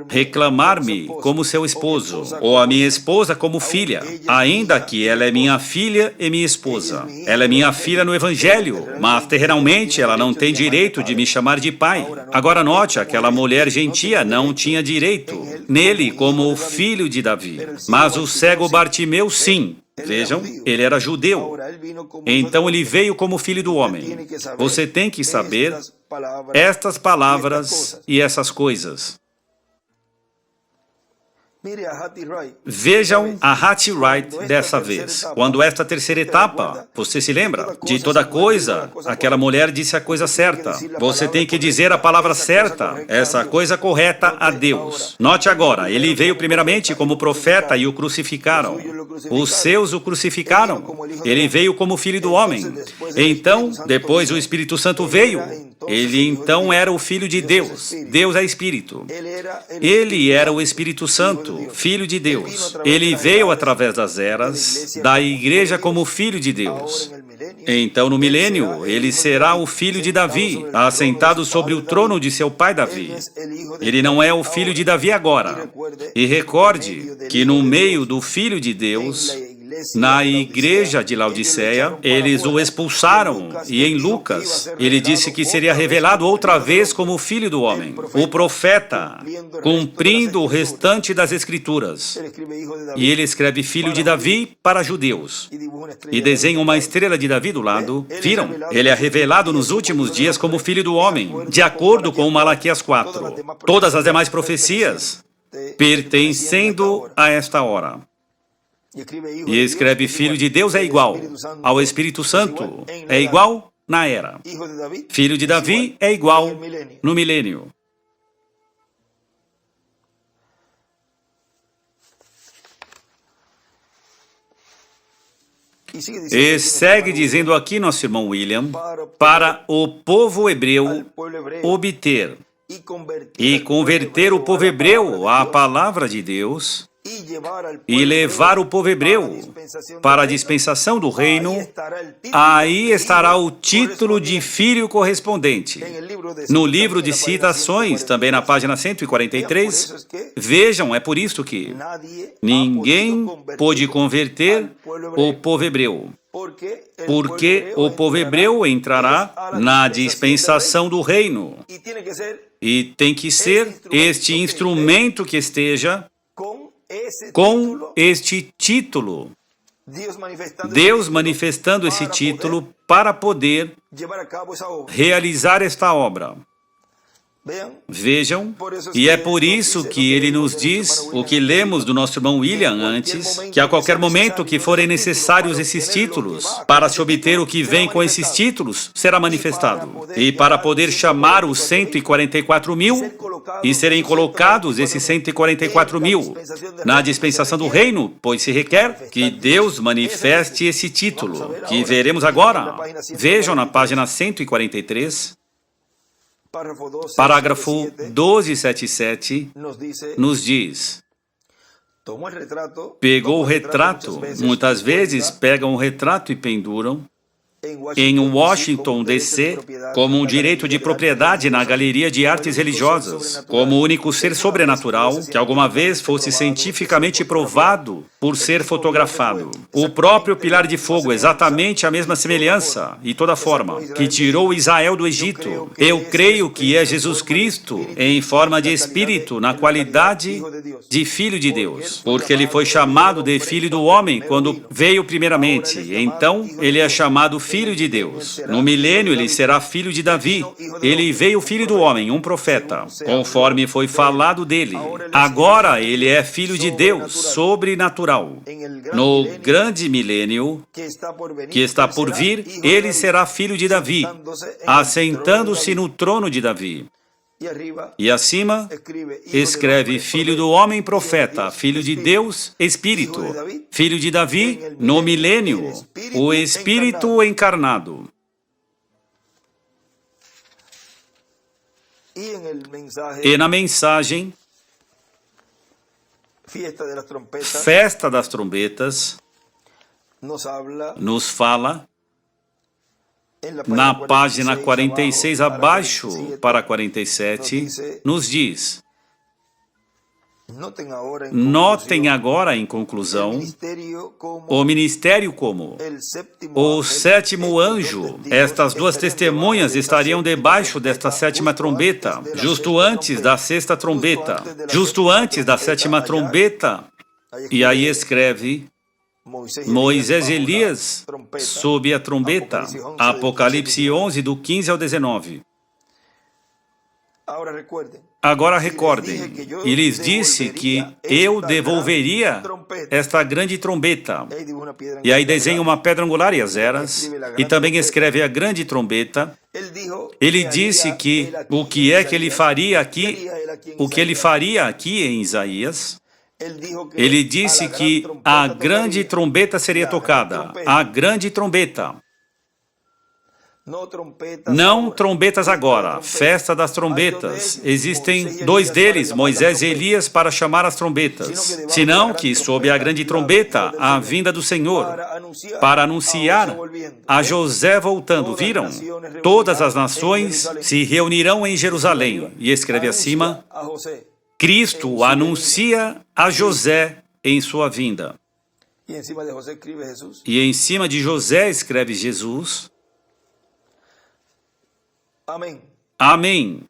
reclamar-me como seu esposo, ou a minha esposa como filha, ainda que ela é minha filha e minha esposa. Ela é minha filha no Evangelho, mas terrenalmente ela não tem direito de me chamar de pai. Agora note, aquela mulher gentia não tinha direito nele como o filho de Davi, mas o cego Bartimeu sim. Vejam, ele era judeu. Então ele veio como filho do homem. Você tem que saber estas palavras e essas coisas. Vejam a Hattie Wright dessa vez. Quando esta terceira etapa, você se lembra? De toda coisa, aquela mulher disse a coisa certa. Você tem que dizer a palavra certa, essa coisa correta a Deus. Note agora, ele veio primeiramente como profeta e o crucificaram. Os seus o crucificaram. Ele veio como filho do homem. Então, depois o Espírito Santo veio. Ele então era o Filho de Deus. Deus é Espírito. Ele era o Espírito Santo, Filho de Deus. Ele veio através das eras da igreja como Filho de Deus. Então, no milênio, ele será o filho de Davi, assentado sobre o trono de seu pai Davi. Ele não é o filho de Davi agora. E recorde que no meio do Filho de Deus, na igreja de Laodiceia, eles o expulsaram, e em Lucas, ele disse que seria revelado outra vez como Filho do Homem, o profeta, cumprindo o restante das Escrituras. E ele escreve Filho de Davi para judeus, e desenha uma estrela de Davi do lado. Viram? Ele é revelado nos últimos dias como Filho do Homem, de acordo com Malaquias 4. Todas as demais profecias pertencendo a esta hora. E escreve Filho de Deus é igual ao Espírito Santo, é igual na era. Filho de Davi é igual no milênio. E segue dizendo aqui nosso irmão William, para o povo hebreu obter e converter o povo hebreu à palavra de Deus, e levar o povo hebreu para a dispensação do reino, aí estará o título de filho correspondente. No livro de citações, também na página 143, vejam, é por isso que ninguém pôde converter o povo hebreu, porque o povo hebreu entrará na dispensação do reino, e tem que ser este instrumento que esteja com este título, Deus manifestando esse título para poder realizar esta obra. Vejam, e é por isso que ele nos diz, o que lemos do nosso irmão William antes, que a qualquer momento que forem necessários esses títulos, para se obter o que vem com esses títulos, será manifestado. E para poder chamar os 144 mil, e serem colocados esses 144 mil na dispensação do reino, pois se requer que Deus manifeste esse título, que veremos agora. Vejam na página 143, parágrafo 1277, nos diz: pegou o retrato, muitas vezes pegam o retrato e penduram em Washington, D.C., como um direito de propriedade na Galeria de Artes Religiosas, como o único ser sobrenatural que alguma vez fosse cientificamente provado por ser fotografado. O próprio pilar de fogo, exatamente a mesma semelhança e toda forma, que tirou Israel do Egito. Eu creio que é Jesus Cristo em forma de Espírito, na qualidade de Filho de Deus, porque ele foi chamado de Filho do Homem quando veio primeiramente, então ele é chamado Filho de Deus. No milênio ele será filho de Davi. Ele veio Filho do Homem, um profeta, conforme foi falado dele. Agora ele é Filho de Deus, sobrenatural. No grande milênio que está por vir, ele será filho de Davi, assentando-se no trono de Davi. E acima, escreve Filho do Homem, profeta, Filho de Deus, Espírito, Filho de Davi, no milênio, o Espírito encarnado. E na mensagem, Festa das Trombetas, nos fala, na página 46 abaixo para 47, nos diz: notem agora, em conclusão, o ministério como o sétimo anjo. Estas duas testemunhas estariam debaixo desta sétima trombeta, justo antes da sexta trombeta, justo antes da sétima trombeta. E aí escreve Moisés e Elias sob a trombeta, Apocalipse 11, do 15 ao 19. Agora recordem, e lhes disse que eu devolveria esta grande trombeta. E aí desenha uma pedra angular e as eras, e também escreve a grande trombeta. Ele disse que o que é que ele faria aqui, o que ele faria aqui em Isaías. Ele disse que a grande trombeta seria tocada, a grande trombeta. Não trombetas agora, festa das trombetas. Existem dois deles, Moisés e Elias, para chamar as trombetas. Senão que, sob a grande trombeta, a vinda do Senhor, para anunciar a José voltando. Viram? Todas as nações se reunirão em Jerusalém. E escreve acima, Cristo anuncia a José em sua vinda. E em cima de José escreve Jesus. Amém.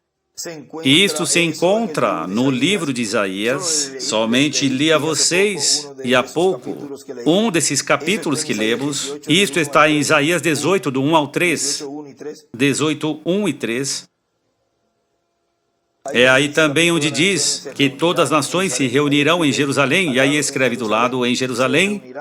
E isto se encontra no livro de Isaías. Somente li a vocês, e há pouco, um desses capítulos que lemos. Isto está em Isaías 18, do 1 ao 3. 18, 1 e 3. É aí também onde diz que todas as nações se reunirão em Jerusalém, e aí escreve do lado, em Jerusalém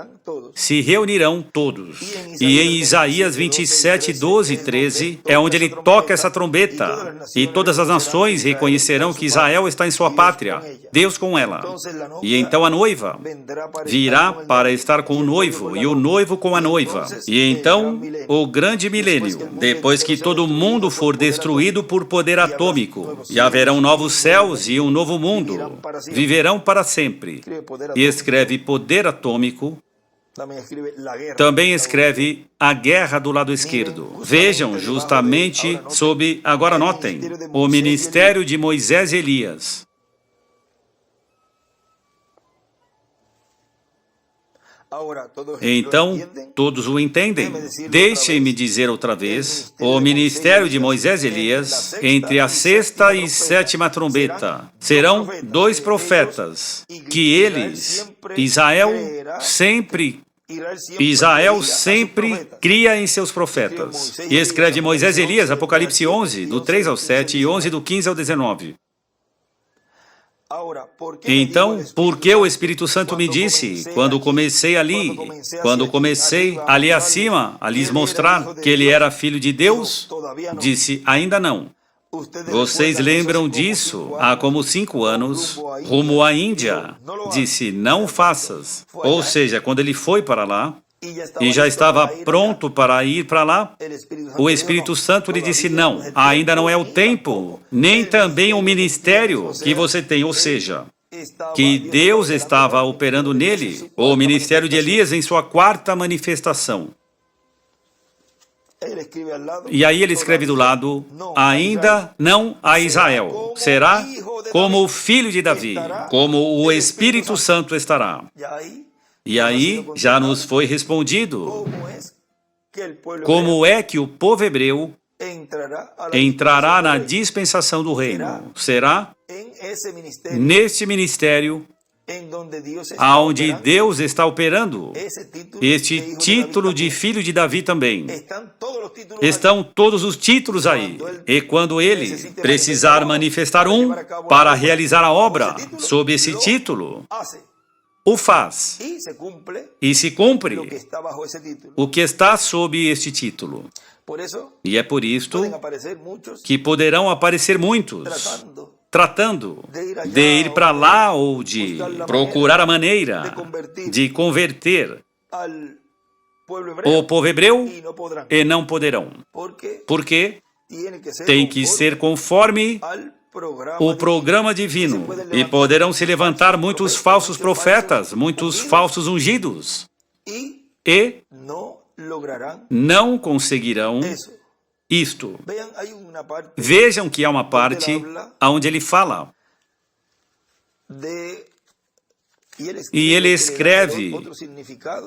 se reunirão todos. E em Isaías 27, 12 e 13, é onde ele toca essa trombeta, e todas as nações reconhecerão que Israel está em sua pátria, Deus com ela. E então a noiva virá para estar com o noivo, e o noivo com a noiva. E então o grande milênio, depois que todo mundo for destruído por poder atômico, e haverá novos céus e um novo mundo, viverão para sempre. E escreve poder atômico, também escreve a guerra do lado esquerdo. Vejam, justamente sob, agora notem, o ministério de Moisés e Elias. Então, todos o entendem. Deixem-me dizer outra vez, o ministério de Moisés e Elias, entre a sexta e sétima trombeta, serão dois profetas, que eles, Israel sempre cria em seus profetas. E escreve Moisés e Elias, Apocalipse 11, do 3 ao 7 e 11, do 15 ao 19. Então, por que o Espírito Santo me disse, quando comecei ali acima, a lhes mostrar que ele era filho de Deus? Disse, ainda não. Vocês lembram disso? Há como 5 anos, rumo à Índia. Disse, não faças. Ou seja, quando ele foi para lá, e já estava pronto para ir para lá, o Espírito Santo lhe disse, não, ainda não é o tempo, nem também o ministério que você tem, ou seja, que Deus estava operando nele, o ministério de Elias em sua 4ª manifestação. E aí ele escreve do lado, ainda não a Israel, será como o filho de Davi, como o Espírito Santo estará. E aí já nos foi respondido como é que o povo hebreu entrará na dispensação do reino. Será neste ministério aonde Deus está operando este título de filho de Davi também. Estão todos os títulos aí. E quando ele precisar manifestar um para realizar a obra sob esse título, o faz. E se cumpre o que está sob este título. E é por isto que poderão aparecer muitos tratando de ir para lá ou de procurar a maneira de converter o povo hebreu e não poderão. Porque tem que ser conforme o programa divino. E poderão se levantar muitos falsos profetas, muitos falsos ungidos. E não conseguirão isto. Vejam que há uma parte onde ele fala. E ele escreve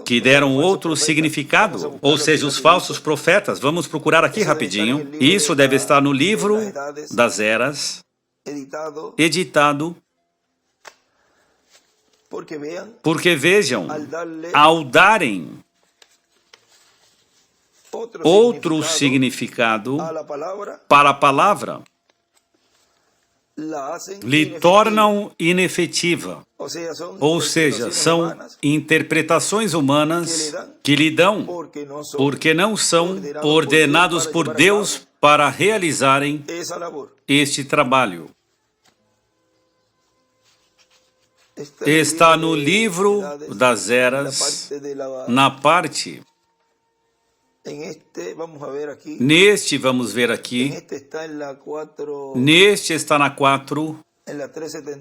que deram outro significado, ou seja, os falsos profetas. Vamos procurar aqui rapidinho. Isso deve estar no livro das Eras, editado. Porque vejam, ao darem outro significado para a palavra, lhe tornam inefetiva. Ou seja, são interpretações humanas que lhe dão, porque não são ordenados por Deus para realizarem este trabalho. Está no livro das Eras, na parte Neste, vamos ver aqui. Neste está na 4.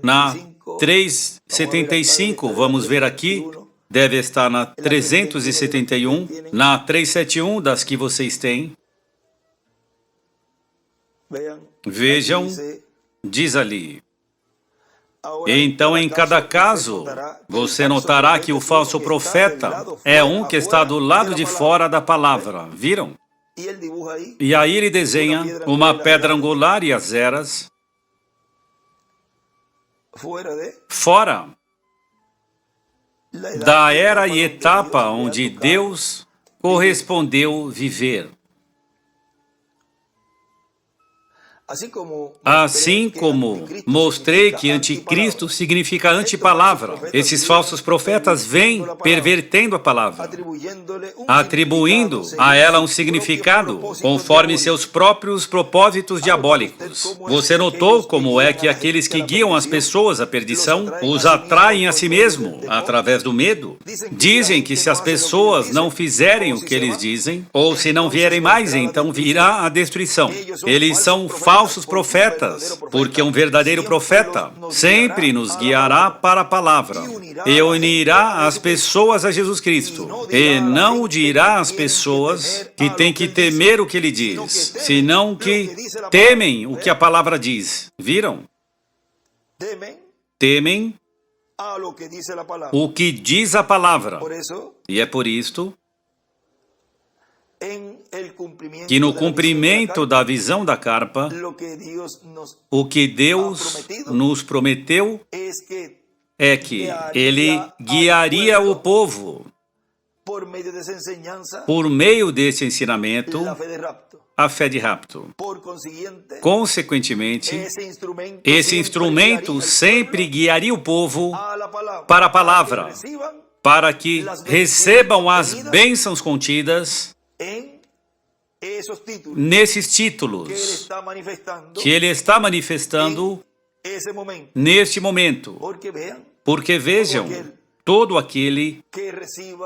Na 375, vamos ver aqui. Deve estar na 371. Na 371 das que vocês têm. Vejam, diz ali. Então, em cada caso, você notará que o falso profeta é um que está do lado de fora da palavra. Viram? E aí ele desenha uma pedra angular e as eras fora da era e etapa onde Deus correspondeu viver. Assim como mostrei que anticristo significa antipalavra, esses falsos profetas vêm pervertendo a palavra, atribuindo a ela um significado conforme seus próprios propósitos diabólicos. Você notou como é que aqueles que guiam as pessoas à perdição os atraem a si mesmo através do medo? Dizem que se as pessoas não fizerem o que eles dizem, ou se não vierem mais, então virá a destruição. Eles são falsos profetas, porque um verdadeiro profeta sempre nos guiará para a palavra e unirá as pessoas a Jesus Cristo, e não dirá às pessoas que têm que temer o que ele diz, senão que temem o que a palavra diz. Viram? Temem o que diz a palavra. E é por isto que no cumprimento da visão da carpa, o que Deus nos prometeu é que Ele guiaria o povo por meio desse ensinamento, a fé de rapto. Consequentemente, esse instrumento sempre guiaria o povo para a palavra, para que recebam as bênçãos contidas nesses títulos que ele está manifestando neste momento. Porque vejam, todo aquele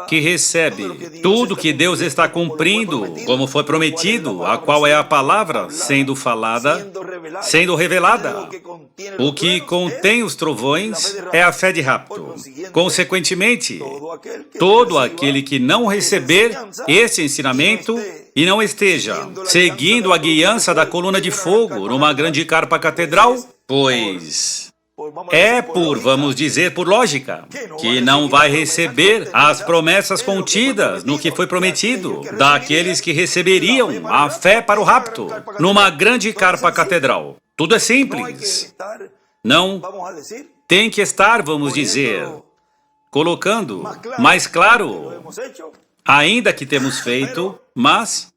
que recebe tudo que Deus está cumprindo, como foi prometido, a qual é a palavra sendo falada, sendo revelada. O que contém os trovões é a fé de rapto. Consequentemente, todo aquele que não receber esse ensinamento e não esteja seguindo a guiança da coluna de fogo numa grande carpa catedral, pois vamos dizer por lógica, que não vai receber as promessas contidas no que foi prometido daqueles que receberiam a fé para o rapto numa grande carpa catedral. Tudo é simples. Não tem que estar, vamos dizer, colocando mais claro, ainda que temos feito, mas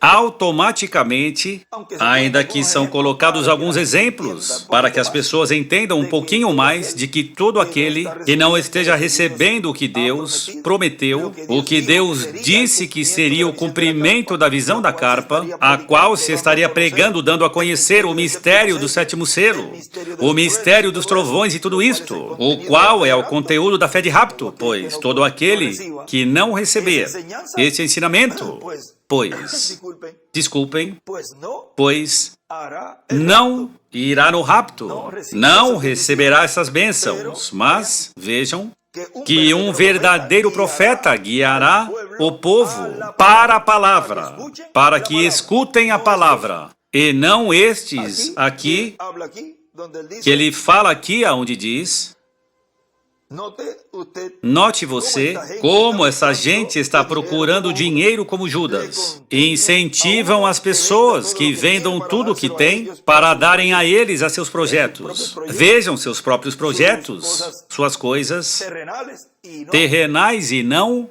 automaticamente, ainda que são colocados alguns exemplos para que as pessoas entendam um pouquinho mais de que todo aquele que não esteja recebendo o que Deus prometeu, o que Deus disse que seria o cumprimento da visão da carpa, a qual se estaria pregando, dando a conhecer o mistério do sétimo selo, o mistério dos trovões e tudo isto, o qual é o conteúdo da fé de rapto, pois todo aquele que não receber esse ensinamento, desculpem, pois não irá no rapto, não receberá essas bênçãos, mas vejam que um verdadeiro profeta guiará o povo para a palavra, para que escutem a palavra, e não estes aqui, que ele fala aqui aonde diz. Note você como essa gente está procurando dinheiro como Judas. Incentivam as pessoas que vendam tudo o que têm para darem a eles a seus projetos. Vejam seus próprios projetos, suas coisas terrenais e não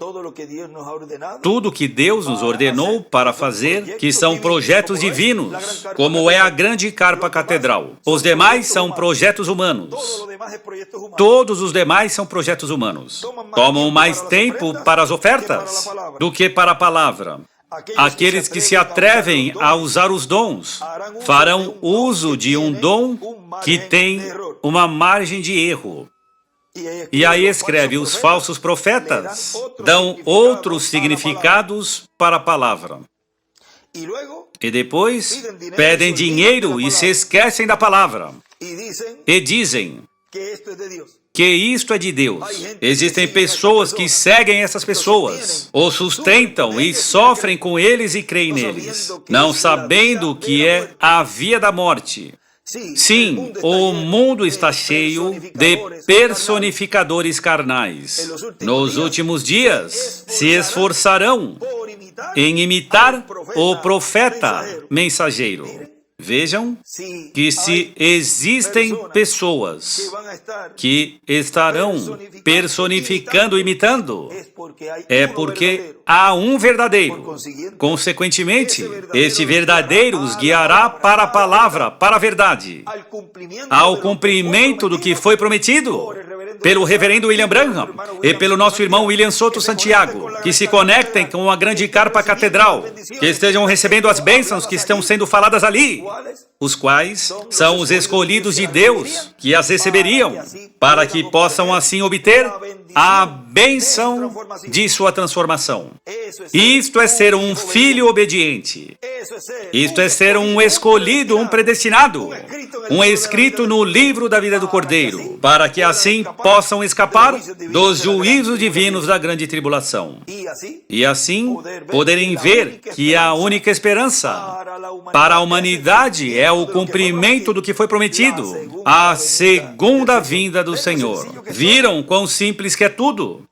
tudo que Deus nos ordenou para fazer, que são projetos divinos, como é a grande carpa catedral. Os demais são projetos humanos. Todos os demais são projetos humanos. Tomam mais tempo para as ofertas do que para a palavra. Aqueles que se atrevem a usar os dons farão uso de um dom que tem uma margem de erro. E aí escreve: os falsos profetas dão outros significados para a palavra. E depois pedem dinheiro e se esquecem da palavra. E dizem que isto é de Deus. Existem pessoas que seguem essas pessoas, ou sustentam e sofrem com eles e creem neles, não sabendo que é a via da morte. Sim, o mundo está cheio de personificadores carnais. Nos últimos dias, se esforçarão em imitar o profeta mensageiro. Vejam que se existem pessoas que estarão personificando, imitando, é porque há um verdadeiro. Consequentemente, este verdadeiro os guiará para a palavra, para a verdade, ao cumprimento do que foi prometido pelo reverendo William Branham e pelo nosso irmão William Soto Santiago, que se conectem com a grande carpa catedral, que estejam recebendo as bênçãos que estão sendo faladas ali, os quais são os escolhidos de Deus, que as receberiam, para que possam assim obter a bênção de sua transformação. Isto é ser um filho obediente. Isto é ser um escolhido, um predestinado, um escrito no livro da vida do Cordeiro, para que assim possam escapar dos juízos divinos da grande tribulação. E assim poderem ver que a única esperança para a humanidade é o cumprimento do que foi prometido, a segunda vinda do Senhor. Viram quão simples que é tudo?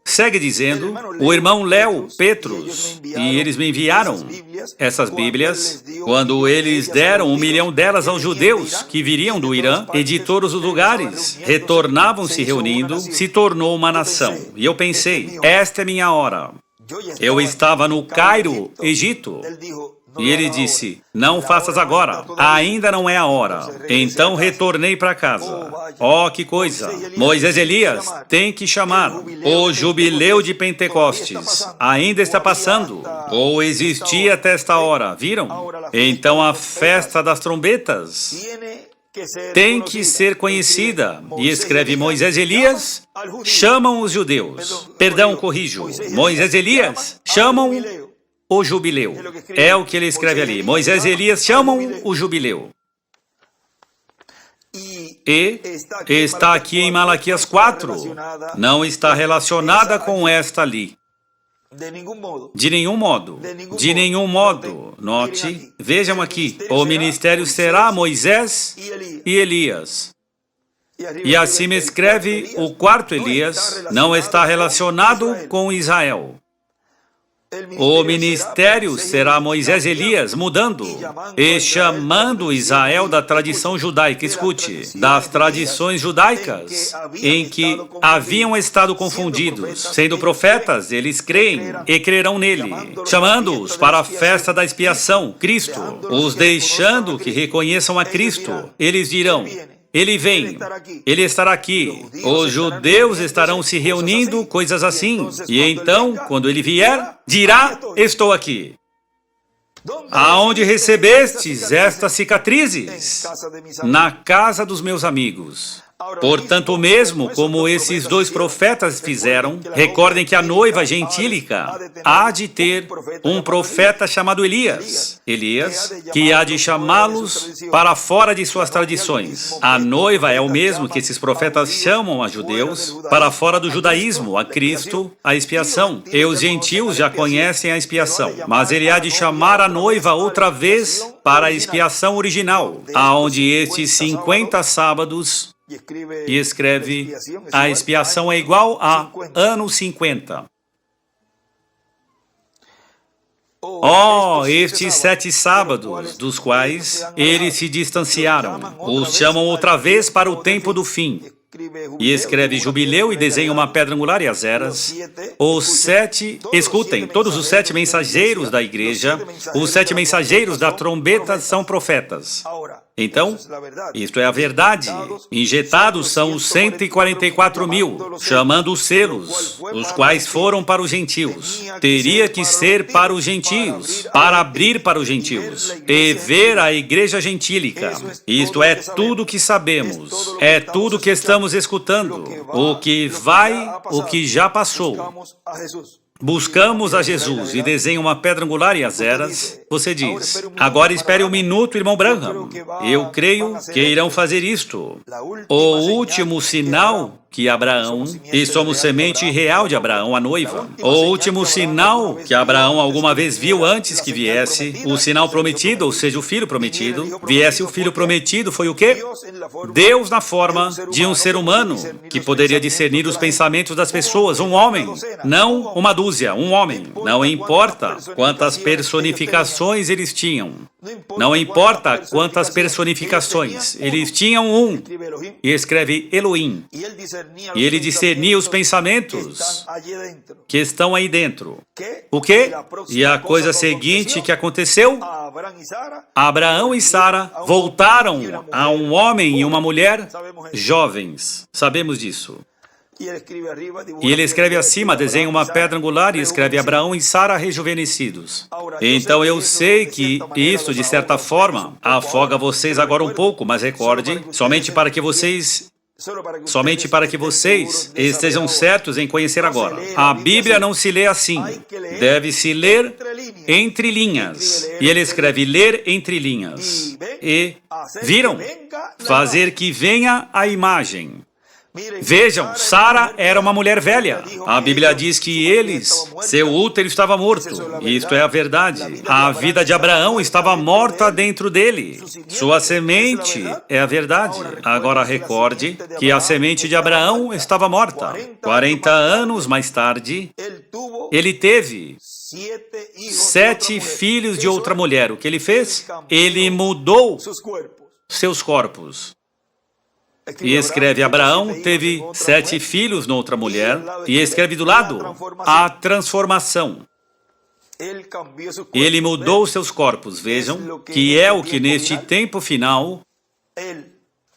Segue dizendo, o irmão Léo Petrus, e eles me enviaram essas Bíblias, quando eles deram 1 milhão delas aos judeus que viriam do Irã e de todos os lugares, retornavam se reunindo, se tornou uma nação. E eu pensei, esta é minha hora. Eu estava no Cairo, Egito. E ele disse, não faças agora, ainda não é a hora. Então retornei para casa. Oh, que coisa! Moisés e Elias tem que chamar. O jubileu de Pentecostes ainda está passando, ou existia até esta hora, viram? Então a festa das trombetas tem que ser conhecida. E escreve, Moisés e Elias chamam os judeus. Perdão, corrijo. Moisés e Elias chamam o jubileu. É o que ele escreve ali. Moisés e Elias chamam o jubileu. E está aqui em Malaquias 4. Não está relacionada com esta ali. De nenhum modo. De nenhum modo. Note, vejam aqui. O ministério será Moisés e Elias. E assim escreve o quarto Elias. Não está relacionado com Israel. O ministério será Moisés e Elias mudando e chamando Israel da tradição judaica. Escute, das tradições judaicas em que haviam estado confundidos. Sendo profetas, eles creem e crerão nele, chamando-os para a festa da expiação, Cristo, os deixando que reconheçam a Cristo. Eles dirão, ele vem, ele estará aqui, os judeus estarão se reunindo, coisas assim. E então, quando ele vier, dirá, estou aqui. Aonde recebestes estas cicatrizes? Na casa dos meus amigos. Portanto, mesmo como esses dois profetas fizeram, recordem que a noiva gentílica há de ter um profeta chamado Elias. Elias, que há de chamá-los para fora de suas tradições. A noiva é o mesmo que esses profetas chamam a judeus para fora do judaísmo, a Cristo, a expiação. E os gentios já conhecem a expiação, mas ele há de chamar a noiva outra vez para a expiação original, aonde estes 50 sábados. E escreve, a expiação é igual a ano 50. Oh, estes 7 sábados, dos quais eles se distanciaram, os chamam outra vez para o tempo do fim. E escreve jubileu e desenha uma pedra angular e as eras. Os 7, escutem, todos os 7 mensageiros da igreja, os 7 mensageiros da trombeta são profetas. Então, isto é a verdade. Injetados são os 144.000, chamando os selos, os quais foram para os gentios. Teria que ser para os gentios, para abrir para os gentios, e ver a igreja gentílica. Isto é tudo que sabemos, é tudo que estamos escutando, o que vai, o que já passou. Buscamos a Jesus e desenha uma pedra angular e as eras. Você diz, agora espere um minuto, irmão Branham. Eu creio que irão fazer isto. O último sinal que Abraão, e somos semente real de Abraão, a noiva. O último sinal que Abraão alguma vez viu antes que viesse o sinal prometido, ou seja, o filho prometido, viesse o filho prometido, foi o quê? Deus na forma de um ser humano que poderia discernir os pensamentos das pessoas, um homem, não uma dúzia, um homem. Não importa quantas personificações eles tinham. Não importa quantas personificações, eles tinham um, e escreve Elohim. E ele discernia os pensamentos que estão aí dentro. O quê? E a coisa seguinte que aconteceu? Abraão e Sara voltaram a um homem e uma mulher jovens. Sabemos disso. E ele escreve acima, desenha uma pedra angular e escreve Abraão e Sara rejuvenescidos. Então eu sei que isso, de certa forma, afoga vocês agora um pouco, mas recorde, somente para que vocês estejam certos em conhecer agora. A Bíblia não se lê assim. Deve-se ler entre linhas. E ele escreve ler entre linhas. E viram? Fazer que venha a imagem. Vejam, Sara era uma mulher velha. A Bíblia diz que seu útero estava morto. Isto é a verdade. A vida de Abraão estava morta dentro dele. Sua semente é a verdade. Agora recorde que a semente de Abraão estava morta. 40 anos mais tarde, ele teve 7 filhos de outra mulher. O que ele fez? Ele mudou seus corpos. E escreve, Abraão teve 7 filhos noutra mulher, e escreve do lado, a transformação. Ele mudou seus corpos, vejam, que é o que neste tempo final,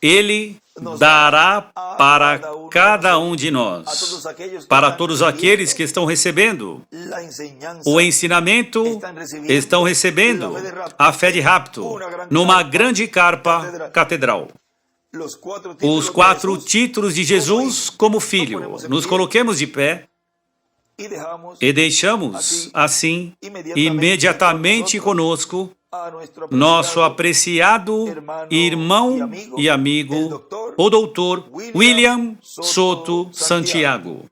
ele dará para cada um de nós, para todos aqueles que estão recebendo o ensinamento, estão recebendo a fé de rapto, numa grande carpa catedral. Os 4 títulos de Jesus como Filho. Nos coloquemos de pé e deixamos, assim, imediatamente conosco, nosso apreciado irmão e amigo, o doutor William Soto Santiago.